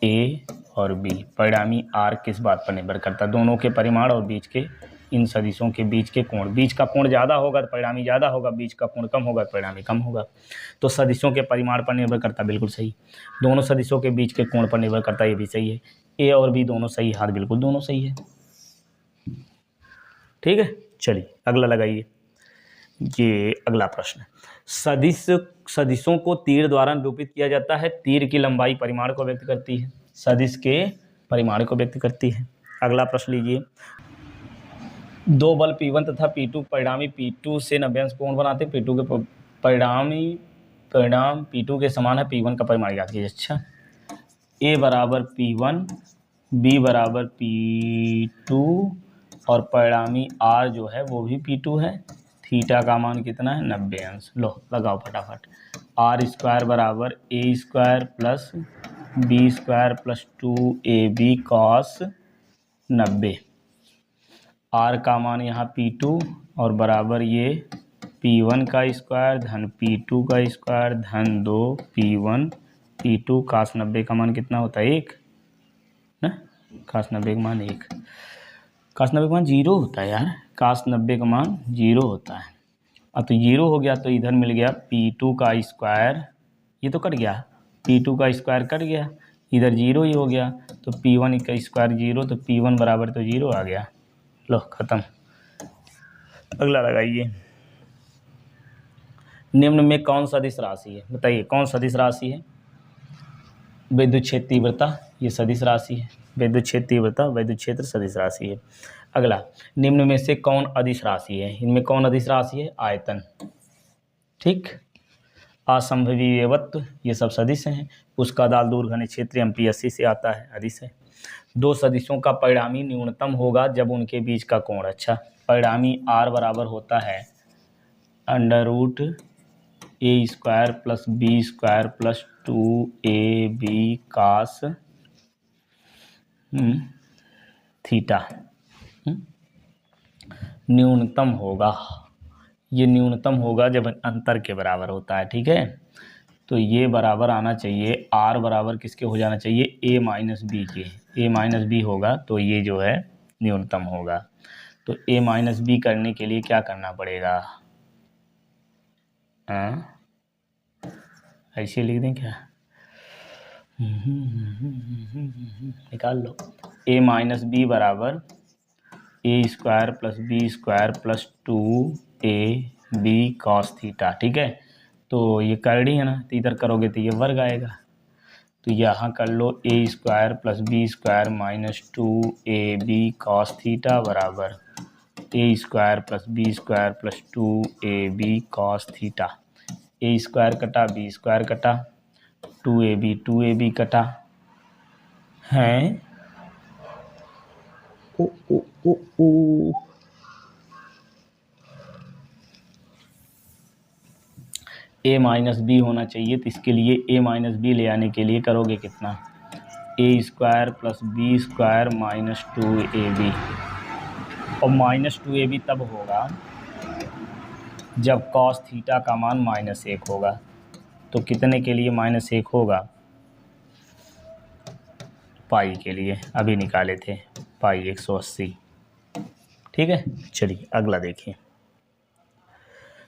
Speaker 1: ए और बी, परिणामी आर किस बात पर निर्भर करता है, दोनों के परिमाण और बीच के, इन सदिशों के बीच के कोण, बीच का कोण ज़्यादा होगा तो परिणामी ज़्यादा होगा, बीच का कोण कम होगा तो परिणामी कम होगा। तो सदिशों के परिमाण पर निर्भर करता, बिल्कुल सही। दोनों सदिशों के बीच के कोण पर निर्भर करता, ये भी सही है। ए और बी दोनों सही, हाँ बिल्कुल दोनों सही है। ठीक है, चलिए अगला लगाइए। ये अगला प्रश्न, सदिशों को तीर द्वारा निरूपित किया जाता है, तीर की लंबाई परिमाण को व्यक्त करती है, सदिश के परिमाण को व्यक्त करती है। अगला प्रश्न लीजिए, दो बल P1 तथा P2 परिणामी P2 से 90 अंश कोण बनाते हैं, P2 के परिणाम P2 के समान है, P1 का परिमाण याद कीजिए। अच्छा, A बराबर P1, B बराबर P2 और परिणामी R जो है वो भी P2 है, थीटा का मान कितना है, 90 अंश। लो लगाओ फटाफट, आर स्क्वायर बराबर A square plus B square plus 2ab cos 90, R का मान यहाँ P2 और बराबर ये P1 का स्क्वायर धन P2 का स्क्वायर धन 2 P1 P2 cos 90 का मान कितना होता है, 1 ना, cos 90 का मान 1, cos 90 का मान 0 होता है यार, cos 90 का मान 0 होता है। अब तो 0 हो गया तो इधर मिल गया P2 का स्क्वायर, ये तो कट गया, P2 का स्क्वायर कट गया, इधर 0 ही हो गया, तो P1 का स्क्वायर 0, तो P1 बराबर तो 0 आ गया। लो खत्म। अगला लगाइए, निम्न में कौन सदिश राशि है, बताइए कौन सदिश राशि है, विद्युत क्षेत्र तीव्रता ये सदिश राशि है, विद्युत क्षेत्र तीव्रता विद्युत क्षेत्र सदिश राशि है। अगला, निम्न में से कौन अदिश राशि है, इनमें कौन अदिश राशि है, आयतन। ठीक, असंभवीयवत्व ये सब सदिश हैं, उसका दाल दूर घने क्षेत्र MPSC से आता है, अदिश है। दो सदिशों का परिणामी न्यूनतम होगा जब उनके बीच का कोण, अच्छा, परिणामी R बराबर होता है under root A square plus B square plus 2ab cos theta, न्यूनतम होगा, ये न्यूनतम होगा जब अंतर के बराबर होता है। ठीक है, तो ये बराबर आना चाहिए, R बराबर किसके हो जाना चाहिए, A माइनस बी के, A माइनस बी होगा तो ये जो है न्यूनतम होगा। तो A माइनस बी करने के लिए क्या करना पड़ेगा, ऐसे लिख दें क्या, निकाल लो, A माइनस बी बराबर A square plus B square plus 2ab cos theta. ठीक है, तो ये करड़ी है ना, तो इधर करोगे तो ये वर्ग आएगा, तो यहाँ कर लो A square plus B square minus 2ab cos theta बराबर A square plus B square plus 2ab cos theta. A square कटा, बी स्क्वायर कटा, 2ab कटा है, ओ ए माइनस बी होना चाहिए, तो इसके लिए ए माइनस बी ले आने के लिए करोगे कितना, A square plus B square minus 2ab, और माइनस 2ab तब होगा जब cos थीटा का मान -1 होगा। तो कितने के लिए -1 होगा, पाई के लिए, अभी निकाले थे पाई 180। ठीक है, चलिए अगला देखिए,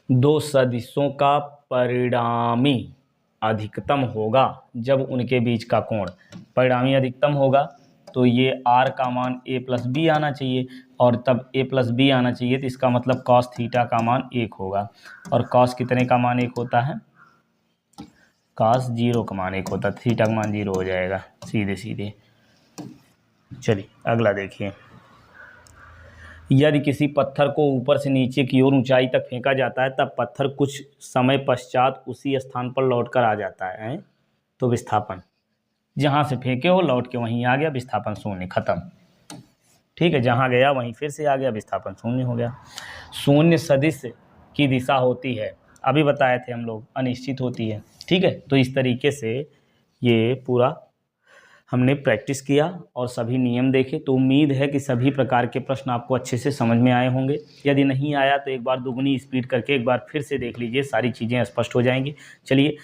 Speaker 1: दो सदिशों का परिणामी अधिकतम होगा जब उनके बीच का कोण, परिणामी अधिकतम होगा तो ये R का मान a प्लस बी आना चाहिए, और तब a प्लस बी आना चाहिए, तो इसका मतलब cos थीटा का मान 1 होगा, और cos कितने का मान 1 होता है, cos 0 का मान 1 होता है, थीटा का मान 0 हो जाएगा सीधे सीधे। चलिए अगला देखिए, यदि किसी पत्थर को ऊपर से नीचे की ओर ऊंचाई तक फेंका जाता है तब पत्थर कुछ समय पश्चात उसी स्थान पर लौटकर आ जाता है, तो विस्थापन, जहाँ से फेंके हो लौट के वहीं आ गया, विस्थापन शून्य, खत्म। ठीक है, जहाँ गया वहीं फिर से आ गया, विस्थापन शून्य हो गया। शून्य सदिश की दिशा होती है, अभी बताए थे हम लोग, अनिश्चित होती है। ठीक है, तो इस तरीके से ये पूरा हमने प्रैक्टिस किया और सभी नियम देखे, तो उम्मीद है कि सभी प्रकार के प्रश्न आपको अच्छे से समझ में आए होंगे। यदि नहीं आया तो एक बार दुगनी स्पीड करके एक बार फिर से देख लीजिए, सारी चीज़ें स्पष्ट हो जाएंगी। चलिए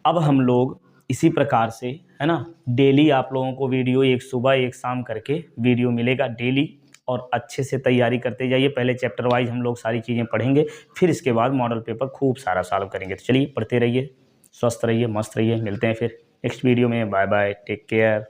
Speaker 1: अब हम लोग इसी प्रकार से, है ना, डेली आप लोगों को वीडियो एक सुबह एक शाम करके वीडियो मिलेगा डेली, और अच्छे से तैयारी करते जाइए। पहले चैप्टर वाइज हम लोग सारी चीज़ें पढ़ेंगे, फिर इसके बाद मॉडल पेपर खूब सारा सॉल्व करेंगे। तो चलिए पढ़ते रहिए, स्वस्थ रहिए, मस्त रहिए, मिलते हैं फिर नेक्स्ट वीडियो में। Bye bye, take care.